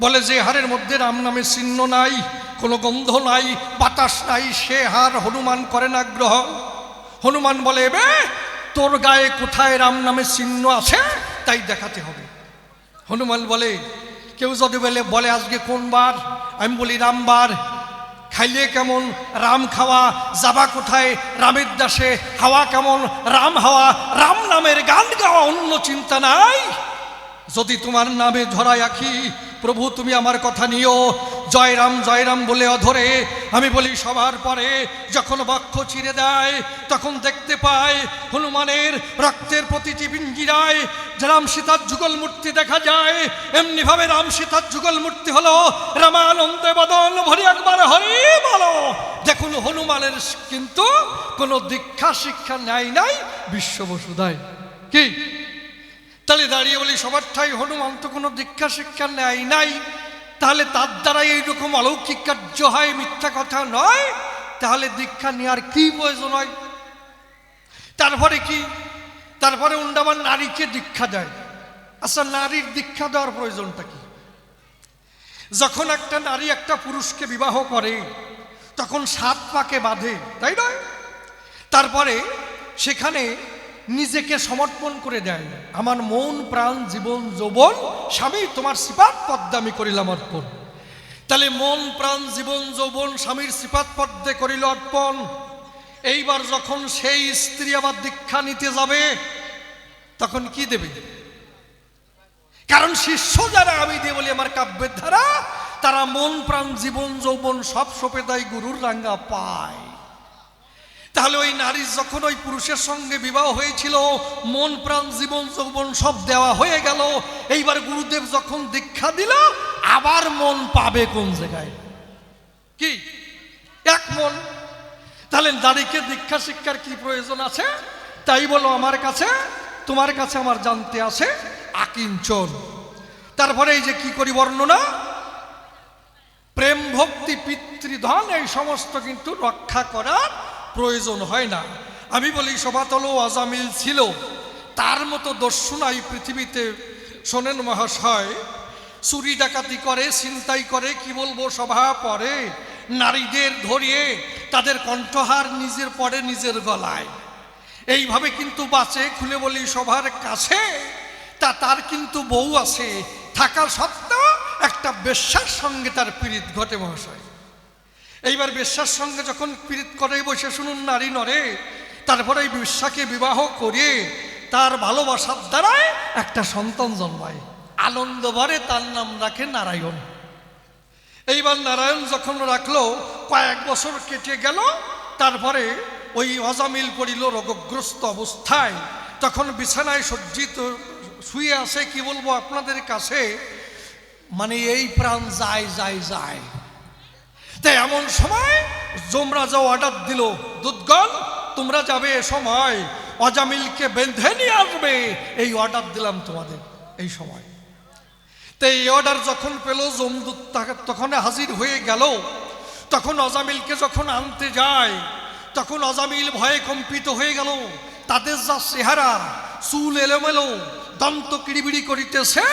বলে যে হারের মধ্যে রাম নামের চিহ্ন নাই, কোনো গন্ধ নাই, বাতাস নাই, সে হার হনুমান করে না গ্রহণ। হনুমান বলে, বে তোর গায়ে কোথায় রাম নামের চিহ্ন আছে তাই দেখাতে হবে। হনুমান বলে, কেউ যদি বলে আজকে কোন বার? আমি বলি রামবার। খাইলে কেমন? রাম খাওয়া। যাবা কোথায়? রামের দাসে। হাওয়া কেমন? রাম হাওয়া। রাম নামের গান গাওয়া, অন্য চিন্তা নাই। যদি তোমার নামে ধরাই আঁখি, প্রভু তুমি আমার কথা নিও। জয় রাম বলে অধরে আমি বলি সবার পরে। যখন বক্ষ চিরে দেয় তখন দেখতে পায় হনুমানের রক্তের প্রতিটি পিঞ্জিরায় রাম সীতার যুগল মূর্তি দেখা যায়। এমনি ভাবে রাম সীতার যুগল মূর্তি হলো রামানন্দে বদন ভরি একবার হরি বলো। দেখুন হনুমানের কিন্তু কোনো দীক্ষা শিক্ষা নেয় নাই বিশ্ববসুধায়। কি তাহলে দাঁড়িয়ে বলি সবার ঠাই হনুমান তো কোনো দীক্ষা শিক্ষা নেয় নাই, তাহলে তার দ্বারা এইরকম অলৌকিক কার্য হয়, মিথ্যা কথা নয়। তাহলে দীক্ষা নেওয়ার কি প্রয়োজন হয়? তারপরে কি? তারপরে উন্ডাবার নারীকে দীক্ষা দেয়। আচ্ছা, নারীর দীক্ষা দেওয়ার প্রয়োজনটা কি? যখন একটা নারী একটা পুরুষকে বিবাহ করে তখন 7 পাকে বাঁধে, তাই নয়? তারপরে সেখানে নিজেকে সমর্পণ করে দেয়। আমার মন প্রাণ জীবন যৌবন স্বামী তোমার সিপাত পদ্মে আমি করিলাম অর্পণ। তাহলে মন প্রাণ জীবন যৌবন স্বামীর সিপাত পদ্মে করিল অর্পণ। এইবার যখন সেই স্ত্রী আবার দীক্ষা নিতে যাবে তখন কি দেবে? কারণ শিষ্য যারা আমি দিয়ে বলি আমার কাব্যের ধারা, তারা মন প্রাণ জীবন যৌবন সব সঁপে দেয় গুরুর রাঙ্গা পায়। তাহলে ওই নারী যখন ওই পুরুষের সঙ্গে বিবাহ হয়েছিল, মন প্রাণ জীবন যৌবন সব দেওয়া হয়ে গেল। এইবার গুরুদেব যখন দীক্ষা দিল, আবার মন পাবে কোন জায়গায়? কি এক মন। তাহলে নারীকে দীক্ষা শিক্ষার কি প্রয়োজন আছে? তাই বলো আমার কাছে তোমার কাছে আমার জানতে আছে আকিঞ্চন। তারপরে এই যে কি করি বর্ণনা, প্রেম ভক্তি পিতৃধন এই সমস্ত কিন্তু রক্ষা করার প্রয়োজন হয় না। আমি বলি সভাতল আজামিল ছিল, তার মতো দস্যু নাই পৃথিবীতে। শোনেন মহাশয়, চুরি ডাকাতি করে, ছিনতাই করে, কি বলবো সভা পরে, নারীদের ধরিয়ে তাদের কণ্ঠহার নিজের পরে নিজের গলায়, এইভাবে কিন্তু বাঁচে। খুলে বলি সবার কাছে, তার কিন্তু বউ আছে, থাকা সত্ত্বেও একটা বেশ্যার সঙ্গে তার পীড়িত ঘটে মহাশয়। এইবার বেশ্যার সঙ্গে যখন পীড়িত করে বসে শুনুন নারী নরে, তারপরে এই বেশ্যাকে বিবাহ করে তার ভালোবাসার দ্বারায় একটা সন্তান জন্মায়। আনন্দ ভরে তার নাম রাখে নারায়ণ। এইবার নারায়ণ যখন রাখলো, কয়েক বছর কেটে গেল। তারপরে ওই অজামিল পড়িল রোগগ্রস্ত অবস্থায়, তখন বিছানায় সজ্জিত শুয়ে আছে। কি বলবো আপনাদের কাছে, মানে এই প্রাণ যায় যায় যায়। তাই এমন সময় যমরাজা অর্ডার দিল, দুধগণ তোমরা যাবে এ সময় অজামিলকে বেঁধে নিয়ে আসবে, এই অর্ডার দিলাম তোমাদের এই সময়। তাই এই অর্ডার যখন পেল যমদূত তখন হাজির হয়ে গেল। তখন অজামিলকে যখন আনতে যায় তখন অজামিল ভয়ে কম্পিত হয়ে গেল। তাদের যা চেহারা, চুল এলোমেলো, দন্ত কিড়িবিড়ি করিতেছে,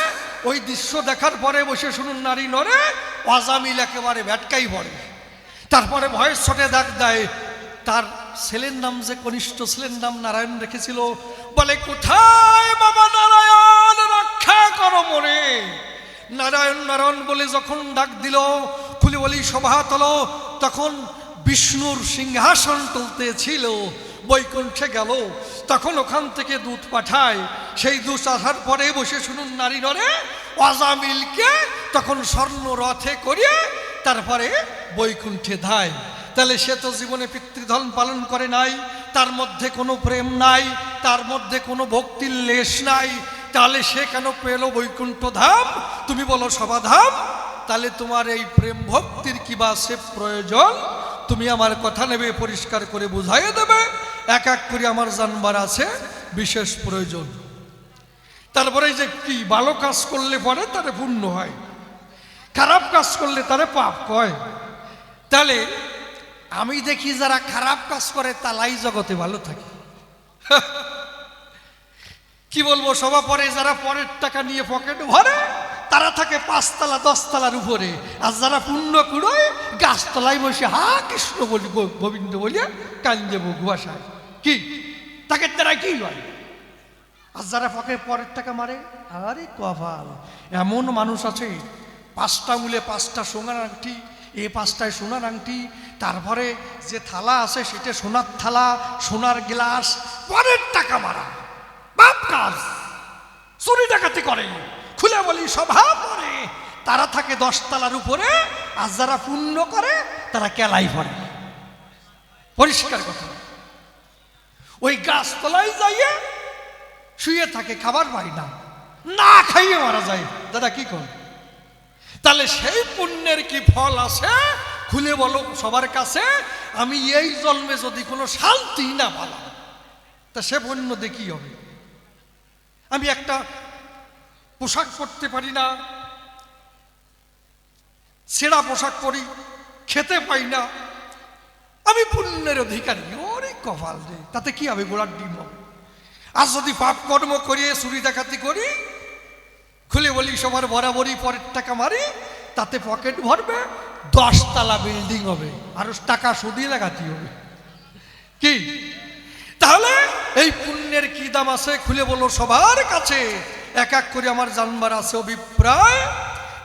ওই দৃশ্য দেখার পরে বসে শুনুন নারী নরে অজামিল একেবারে ভ্যাটকাই পড়ে। তারপরে ভয়ের ছটে ডাক দেয়। তার ছেলের নাম যে কনিষ্ঠ ছেলের নাম নারায়ণ রেখেছিল, বলে কোথায় বাবা নারায়ণ, রক্ষা করো মোরে। নারায়ণ নারায়ণ বলে যখন ডাক দিল, খুলে বলি সভা তলো, তখন বিষ্ণুর সিংহাসন টলতেছিল, বৈকুণ্ঠে গেল। তখন ওখান থেকে দূত পাঠায়, সেই দূত আসার পরে বসে শুনুন নারী নরে অজামিলকে তখন স্বর্ণ রথে করিয়ে তারপরে বৈকুণ্ঠে ধায়। তাহলে সে তো জীবনে পিতৃধর্ম পালন করে নাই, তার মধ্যে কোনো প্রেম নাই, তার মধ্যে কোনো ভক্তির লেশ নাই, তাহলে সে কেন পেল বৈকুণ্ঠ ধাম? তুমি বলো সভাধাম। তাহলে তোমার এই প্রেম ভক্তির কি বা সে প্রয়োজন? তুমি আমার কথা নেবে, পরিষ্কার করে বুঝাইয়ে দেবে, এক এক করে আমার জানবার আছে বিশেষ প্রয়োজন। তারপরে যে কি ভালো কাজ করলে পরে তারে পুণ্য হয়, খারাপ কাজ করলে তারে পাপ কয়। তাহলে আমি দেখি যারা খারাপ কাজ করে তালাই জগতে ভালো থাকে। কি বলবো, সভা পরে যারা পরের টাকা নিয়ে পকেট ভরে তারা থাকে 5 তলা 10 তলার উপরে, আর যারা পুণ্য কুড়োয় গাছতলায় বসে হা কৃষ্ণ বলি গোবিন্দ বলিয়া কান্দে বগুয়াশায়। কি তাকে তারা কি হয়? আর যারা পরের টাকা মারে, আরে কপাল, এমন মানুষ আছে 5টা মূলে 5টা সোনার আংটি, এ 5টায় সোনার আংটি, তারপরে যে থালা আছে সেটা সোনার থালা, সোনার গ্লাস, পরের টাকা মারা বাপ কাজ, চুরি ডাকাতি করে। খুলে বলি সভা পরে তারা থাকে 10 তলার উপরে, আর যারা পুণ্য করে তারা কেলাই পড়ে। পরিষ্কার কথা, ওই গাছতলায় যাইয়ে শুয়ে থাকে, খাবার পাই না, না খাইয়ে মারা যায়। দাদা কি কর? তাহলে সেই পুণ্যের কি ফল আছে? খুলে বলো সবার কাছে, আমি এই জন্মে যদি কোনো শান্তি না পেলাম তা সে পুণ্য দিয়ে কি হবে? আমি একটা পোশাক পরতে পারি না, ছেঁড়া পোশাক পরি, খেতে পাই না, আমি পুণ্যের অধিকারী। ওরে কপাল রে, তাতে কি হবে? গোড়ার ডিম হবে। আর যদি পাপ কর্ম করিয়ে চুরি ডাকাতি করি, খুলে বলি সবার বরাবরই পরের টাকা মারি, তাতে পকেট ভরবে, 10 তলা বিল্ডিং হবে, আর টাকা সুদি লাগাতে হবে। কি তাহলে এই পুণ্যের কি দাম আছে? খুলে বলো সবার কাছে, এক এক করে আমার জানবার আছে অভিপ্রায়।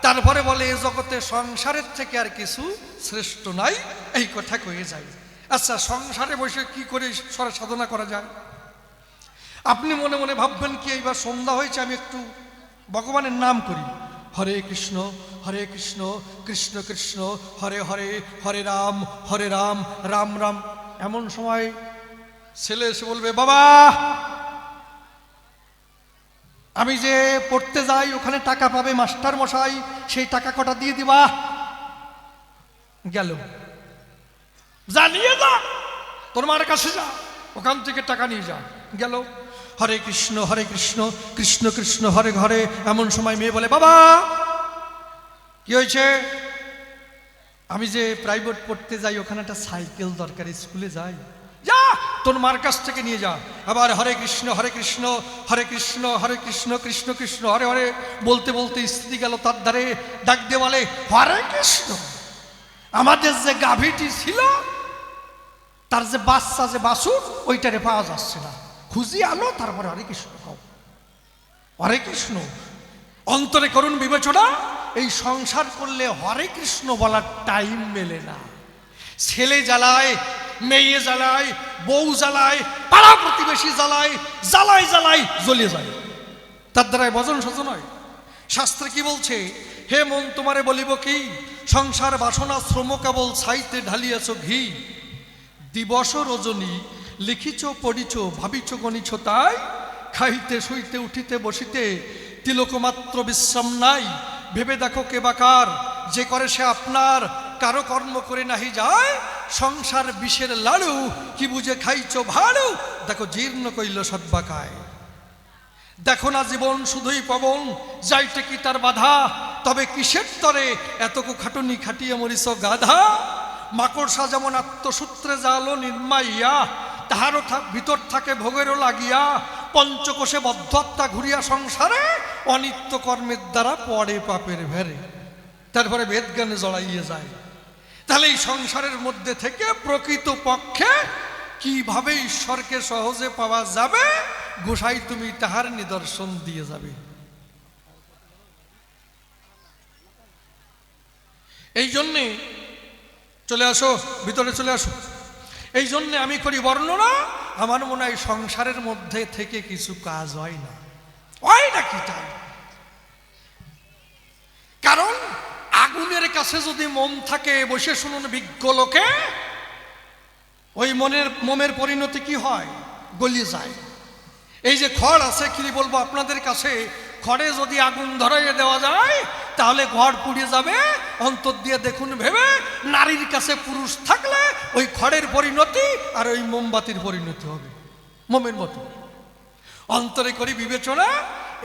তারপরে বলে এ জগতে সংসারের থেকে আর কিছু শ্রেষ্ঠ নাই, এই কথা কয়ে যায়। আচ্ছা, সংসারে বসে কি করে ঈশ্বরের সাধনা করা যায়? আপনি মনে মনে ভাববেন কি এইবার সন্ধ্যা হয়েছে, আমি একটু ভগবানের নাম করি, হরে কৃষ্ণ কৃষ্ণ কৃষ্ণ হরে হরে, হরে রাম রাম রাম। এমন সময় ছেলে এসে বলবে, বাবা আমি যে পড়তে যাই ওখানে টাকা পাবে মাস্টার মশাই, সেই টাকা কটা দিয়ে দিবা। গেল, যা নিয়ে যা, তোর মার কাছে যা, ওখান থেকে টাকা নিয়ে যা। গেল, হরে কৃষ্ণ কৃষ্ণ কৃষ্ণ হরে হরে। এমন সময় মেয়ে বলে, বাবা কি হয়েছে? আমি যে প্রাইভেট পড়তে যাই ওখানে একটা সাইকেল দরকার, স্কুলে যাই। যা, তোর মার কাছ থেকে নিয়ে যা। আবার হরে কৃষ্ণ কৃষ্ণ কৃষ্ণ কৃষ্ণ হরে হরে বলতে বলতে স্ত্রী গেল তার ধারে, ডাক দিয়ে বলে, হরে কৃষ্ণ, আমাদের যে গাভীটি ছিল তার যে বাচ্চা যে বাছুর ওইটারে পাওয়া যাচ্ছে না, খুঁজি আনো, তারপরে হরে কৃষ্ণ কও। হরে কৃষ্ণ অন্তরে করুন বিবেচনা, এই সংসার করলে হরে কৃষ্ণ বলার টাইম মেলে না। ছেলে জ্বালায়, মেয়ে জ্বালায়, বউ জ্বালায়, পাড়া প্রতিবেশী জ্বালায়, জ্বালায় জ্বালায় জ্বলিয়ে যায়, তার দ্বারাই ভজন সজন হয়। শাস্ত্রে কি বলছে? হে মন তোমারে বলিব কি, সংসার বাসনা শ্রম কেবল ছাইতে ঢালিয়াছ ঘি। দিবস রজনী লিখিছ পড়িছ ভাবিছ গণিছ তাই, খাইতে শুইতে উঠিতে বসিতে তিলক মাত্র বিশ্রাম নাই। ভেবে দেখো কে বাকার, যে করে সে আপনার, কারো কর্ম করে নাহি যায়, সংসার বিষের লাড়ু, কি বুঝে খাইছো ভাড়ু, দেখো জীর্ণ কইল সদ্বাকায়। দেখো না জীবন শুধুই পবন, যাইতে কি তার বাধা, তবে কিসের তরে এতকু খাটুনি খাটিয়ে মরিস গাধা। মাকড়সা যেমন আত্মসূত্রে জালো নির্মাইয়া, তাহারও ভিতর থাকে ভোগেরও লাগিয়া, পঞ্চকোষে বদ্ধত্তা ঘুরিয়া সংসারে, অনিত্য কর্মের দ্বারা পড়ে পাপের ভেরে, তারপরে বেদজ্ঞানে জড়াইয়ে যায়। তাহলে এই সংসারের মধ্যে থেকে প্রকৃত পক্ষে কিভাবে ঈশ্বরকে সহজে পাওয়া যাবে, গোসাই তুমি তাহার নিদর্শন দিয়ে যাবে। এই জন্যে চলে আসো, ভিতরে চলে আসো। এই জন্যে আমি করি বর্ণনা, আমার মনে হয় সংসারের মধ্যে থেকে কিছু কাজ হয় না, হয় না কি তাই? কারণ আগুনের কাছে যদি মন থাকে, বসে শুনুন বিজ্ঞ লোকে, ওই মোমের পরিণতি কি হয়? গলিয়ে যায়। এই যে খড় আছে, কি বলবো আপনাদের কাছে, খড়ে যদি আগুন ধরাইয়ে দেওয়া যায় তাহলে ঘর পুড়িয়ে যাবে। অন্তর দিয়ে দেখুন ভেবে, নারীর কাছে পুরুষ থাকলে ওই খড়ের পরিণতি আর ওই মোমবাতির পরিণতি হবে মোমের মতো। অন্তরে করি বিবেচনা।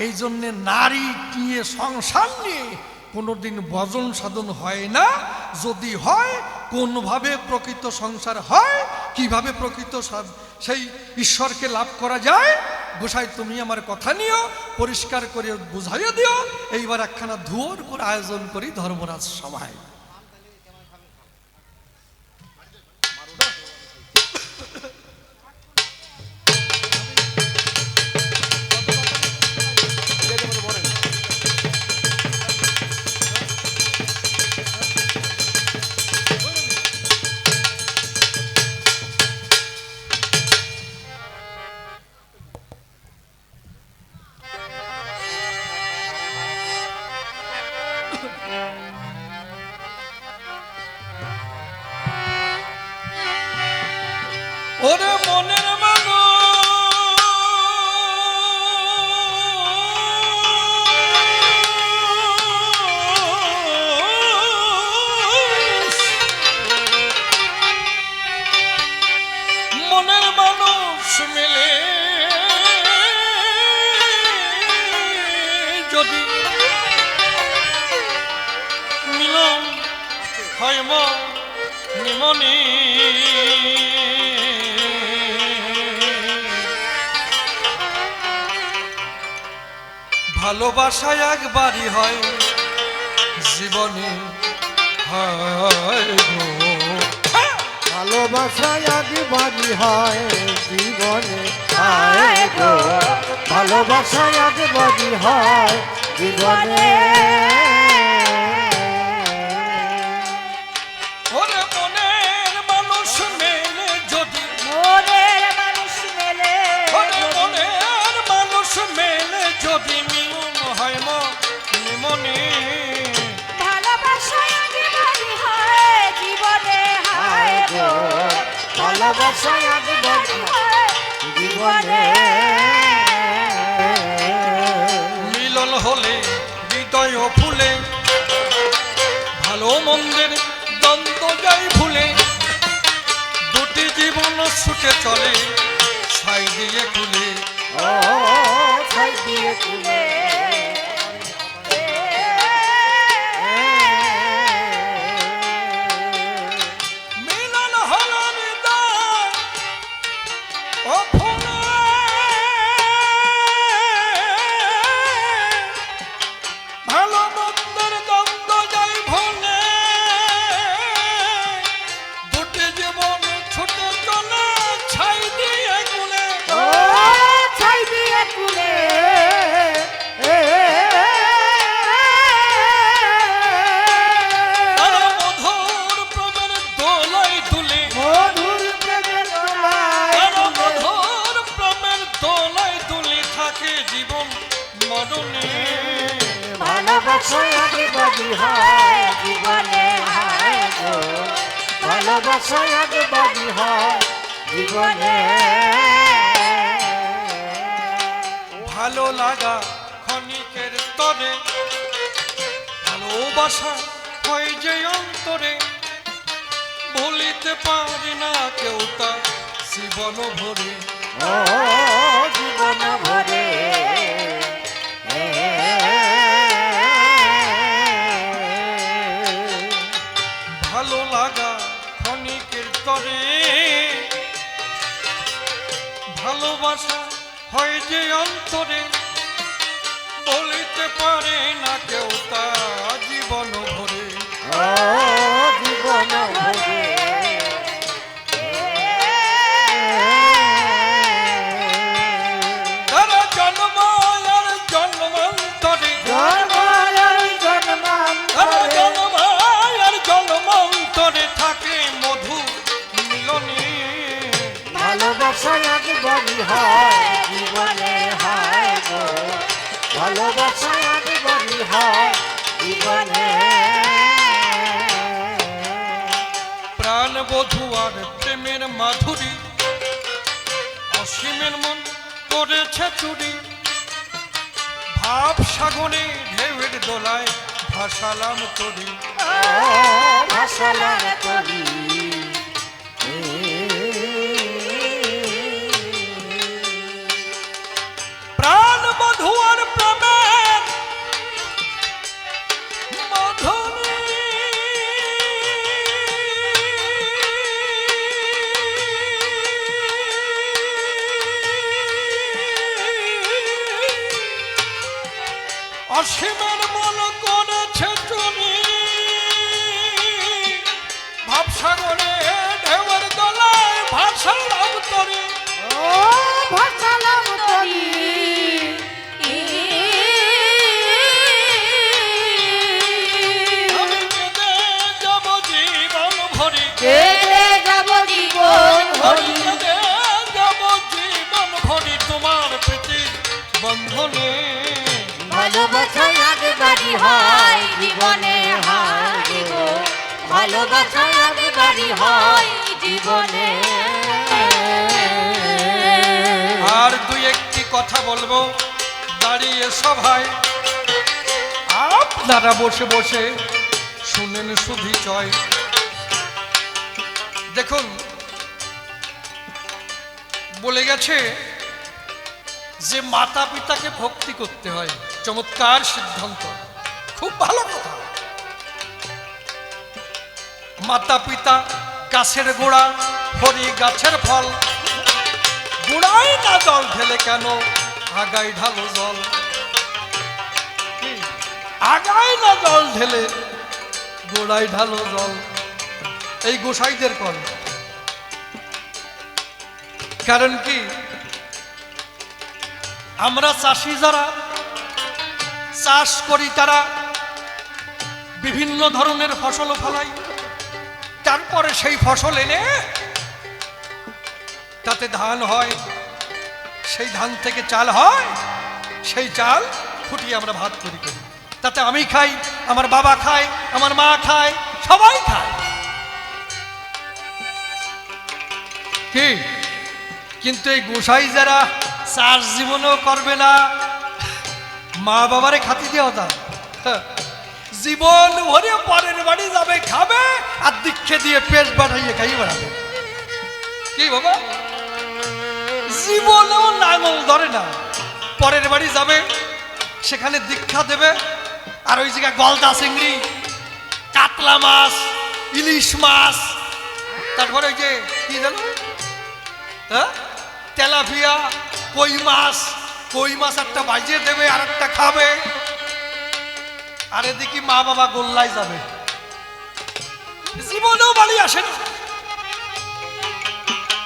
এই জন্যে নারী নিয়ে, সংসার নিয়ে কোনোদিন ভজন সাধন হয় না। যদি হয়, কোনভাবে প্রকৃত সংসার হয়, কিভাবে প্রকৃত সেই ঈশ্বরকে লাভ করা যায়, গোসাই তুমি আমার কথা নিও, পরিষ্কার করে বুঝাইয়া দিও। এইবার একখানা ধুয়োর করে আয়োজন করি ধর্মরাজ সভায়। ওরে মনের মানুষ মিলে যদি মিলন হয় নিমনি, ভালোবাসায় একবারই হয় জীবনে, ভালোবাসা একবারই হয় জীবনে, ভালোবাসা একবারই হয় জীবনে। ওরে মনের মানুষ মেলে যদি, মনের মানুষ মেলে, ওরে মনের মানুষ মেলে যদি, মিলন হয় মনে, ভালোবাসা একবারই হয় জীবনে, ভালোবাসা একবারই হয় জীবনে। মিলন হলে হৃদয় ফুলে, ভালো মন্দের দ্বন্দ্ব যাই ভুলে, দুটি জীবন ছুটে চলে ছাই দিয়ে কুলে, ও ছাই দিয়ে কুলে। মিলন হল হৃদয় ও ফুলে, ভালো মন্দের দ্বন্দ্ব যাই ভুলে, দুটি জীবন ছুটে চলে ছাই দিয়ে কুলে, ও ছাই দিয়ে কুলে। আর মধুর প্রেমের দোলাই তুলে, মধুর প্রেমের দোলায় আর মধুর প্রেমের দোলাই তুলে থাকে জীবন মরণে। ভালোবাসা একবারই হয় জীবনে, ভালোবাসা একবারই হয় জীবনে। ভালো লাগা ক্ষণিকের তরে, ভালোবাসা হয় যে অন্তরে, ভুলিতে পারি না কেউ তা জীবন ভরে। ও জীবন ভরে ভালো লাগা ক্ষণিকের তরে, ভালোবাসা হয় যে অন্তরে, বলিতে পারে না কেউ তা জীবন ভরে। ও জীবন ভরে তারা জন্মায় আর জন্মান্তরে, জন্মায় তারা জন্মান্তরে জন্মায় আর জন্মান্তরে থাকে মধু মিলনে। ভালোবাসা একবারই হয় জীবনে হয় গো, ভালোবাসা একবারই হয় জীবনে। প্রাণ বধূ আর প্রেমের মাধুরী, অসীমের মন করেছে চুরি। ভাব সাগরে ঢেউয়ের দোলায় ভাসালাম তরি। ও ভাসালাম তরি প্রাণ বধূ আর প্রেমের মাধুরী, অসীমের মন করেছে চুরি। ভাবসাগরে ঢেউয়ের দোলায় ভাসালাম তরি। ও ভাসালাম তরি আমি কেঁদে যাব জীবন ভরি, কেড়ে যাব জীবন আমি ভরি কেঁদে যাব জীবন ভরি তোমার প্রীতির বন্ধনে। ভালোবাসা একবারই হয় জীবনে হয় গো, ভালোবাসা একবারই হয় জীবনে। আর দুই একটি কথা বলবো দাঁড়িয়ে সভায়, আপনারা বসে বসে শুনেন শুধু চয়। দেখুন, বলে গেছে যে মাতা পিতাকে ভক্তি করতে হয়, চমৎকার সিদ্ধান্ত, খুব ভালো কথা। মাতা পিতা গাছের গোড়া, হরি গাছের ফল, গোড়ায় না জল ঢেলে কেন আগায় ঢালো জল। কি? আগায় না জল ঢেলে গোড়ায় ঢালো জল, এই গোসাইদের কল। কারণ কি, আমরা চাষি যারা চাষ করি তারা বিভিন্ন ধরনের ফসল ফলাই, তারপরে সেই ফসল এনে তাতে ধান হয়, সেই ধান থেকে চাল হয়, সেই চাল ফুটিয়ে আমরা ভাত তৈরি করি। তাতে আমি খাই, আমার বাবা খায়, আমার মা খায়, সবাই খায়। কি কিন্তু এই গোসাই যারা চাষ জীবনও করবে না, মা বাবারে খাতি দেওয়া যায়, জীবন ভরে পরের বাড়ি যাবে, খাবে আর দীক্ষে দিয়ে পেট বাড়াইয়ে খাইয়ে বেড়াবে। কি বাবা, জীবনেও নাঙল ধরে না, পরের বাড়ি যাবে, সেখানে দীক্ষা দেবে, আর ওই জায়গায় গলদা চিংড়ি, কাতলা মাছ, ইলিশ মাছ, তারপরে ওই যে কি জানো, হ্যাঁ, তেলাপিয়া, কই মাছ একটা বাজিয়ে দেবে আর একটা খাবে, আর এদিকে মা বাবা গোল্লায় যাবে, জীবনেও বাড়ি আসে না।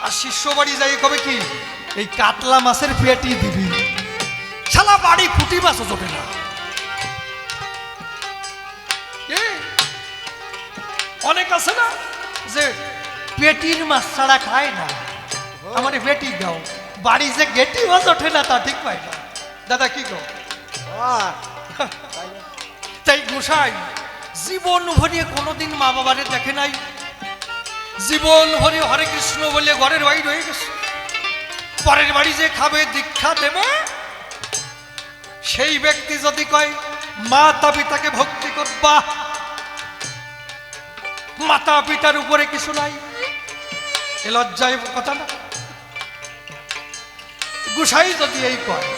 আর শিষ্য বাড়ি যাই কবে কি, এই কাতলা মাছের পেটি দিবি, শালা বাড়ি ফুটি মাছও জোটে না। অনেক আছে না যে পেটির মাছ ছাড়া খায় না, আমার পেটি দাও, বাড়ি যে গেটি মাছ ওঠে না তা ঠিক পাই না। দাদা কি গো, তাই গোসাই জীবন ভরিয়ে কোনোদিন মা বাবারে দেখে নাই, জীবন ভরে হরে কৃষ্ণ বলে ঘরের বাড়ি রয়ে গেছে, পরের বাড়ি যে খাবে দীক্ষা দেবে, সেই ব্যক্তি যদি কয় মাতা পিতাকে ভক্তি করবা, মাতা পিতার উপরে কিছু নাই? এ লজ্জায় কথা না? গোসাই যদি এই কয়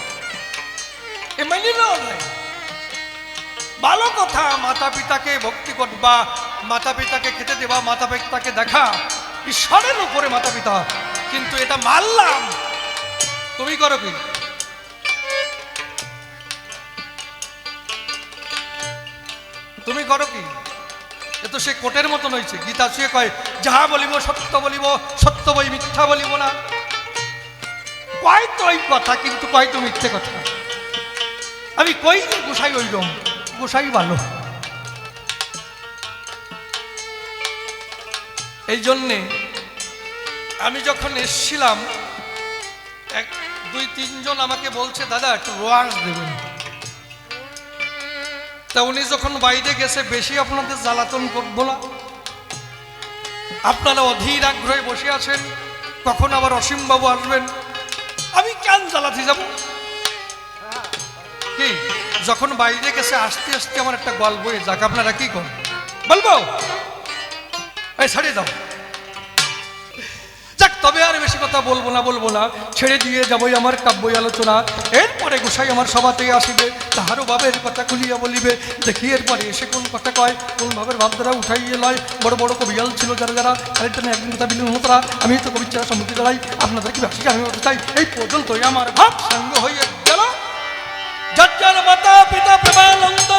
এ মানি নাই। ভালো কথা, মাতা পিতাকে ভক্তি করবা, মাতা পিতাকে খেতে দেবা, মাতা পিতাকে দেখা, ঈশ্বরের উপরে মাতা পিতা। কিন্তু এটা মানলাম, তুমি করো কি? তুমি করো কি? এ তো সে কোটের মতন হয়েছে। গীতা ছুঁয়ে কয় যাহা বলিব সত্য বলিব, সত্য বই মিথ্যা বলিব না। কয় তো ওই কথা, কিন্তু কয় তো মিথ্যে কথা। আমি কই যে গোসাই ওইরকম, গোসাই ভালো। এই জন্যে আমি যখন এসছিলাম, এক দুই তিনজন আমাকে বলছে দাদা একটু রোয়াজ দেবেন। তা উনি যখন বাইরে গেছে, বেশি আপনাদের জ্বালাতন করবো না, আপনারা অধীর আগ্রহে বসে আছেন, কখন আবার অসীমবাবু আসবেন, আমি কেন জ্বালাতে যাব? কি যখন বাইরে গেছে, আসতে আসতে আমার একটা গল্প যাক, আপনারা কি করেন বলবো? এই ছাড়িয়ে দাও যাক। তবে আর বেশি কথা বলবো না, ছেড়ে দিয়ে যাবই আমার কাব্য আলোচনা। এরপরে গোসাই আমার সভাতেই আসিবে, তাহারও ভাবের কথা খুলিয়া বলিবে। দেখি এরপরে এসে কোন কথা কয়, কোন ভাবের ভাব দ্বারা উঠাইয়ে লয়। বড় বড় কবিয়াল ছিল যারা যারা, আরেকটা একদিন কথা বিলীন হতো না। আমি তো কবিচারা সম্মতি দাঁড়াই, আপনাদের কি ভাষিকা আমি হতে চাই। এই পর্যন্তই আমার ভাব সাঙ্গ হয়ে গেল। যার যার মাতা পিতা প্রেমানন্দ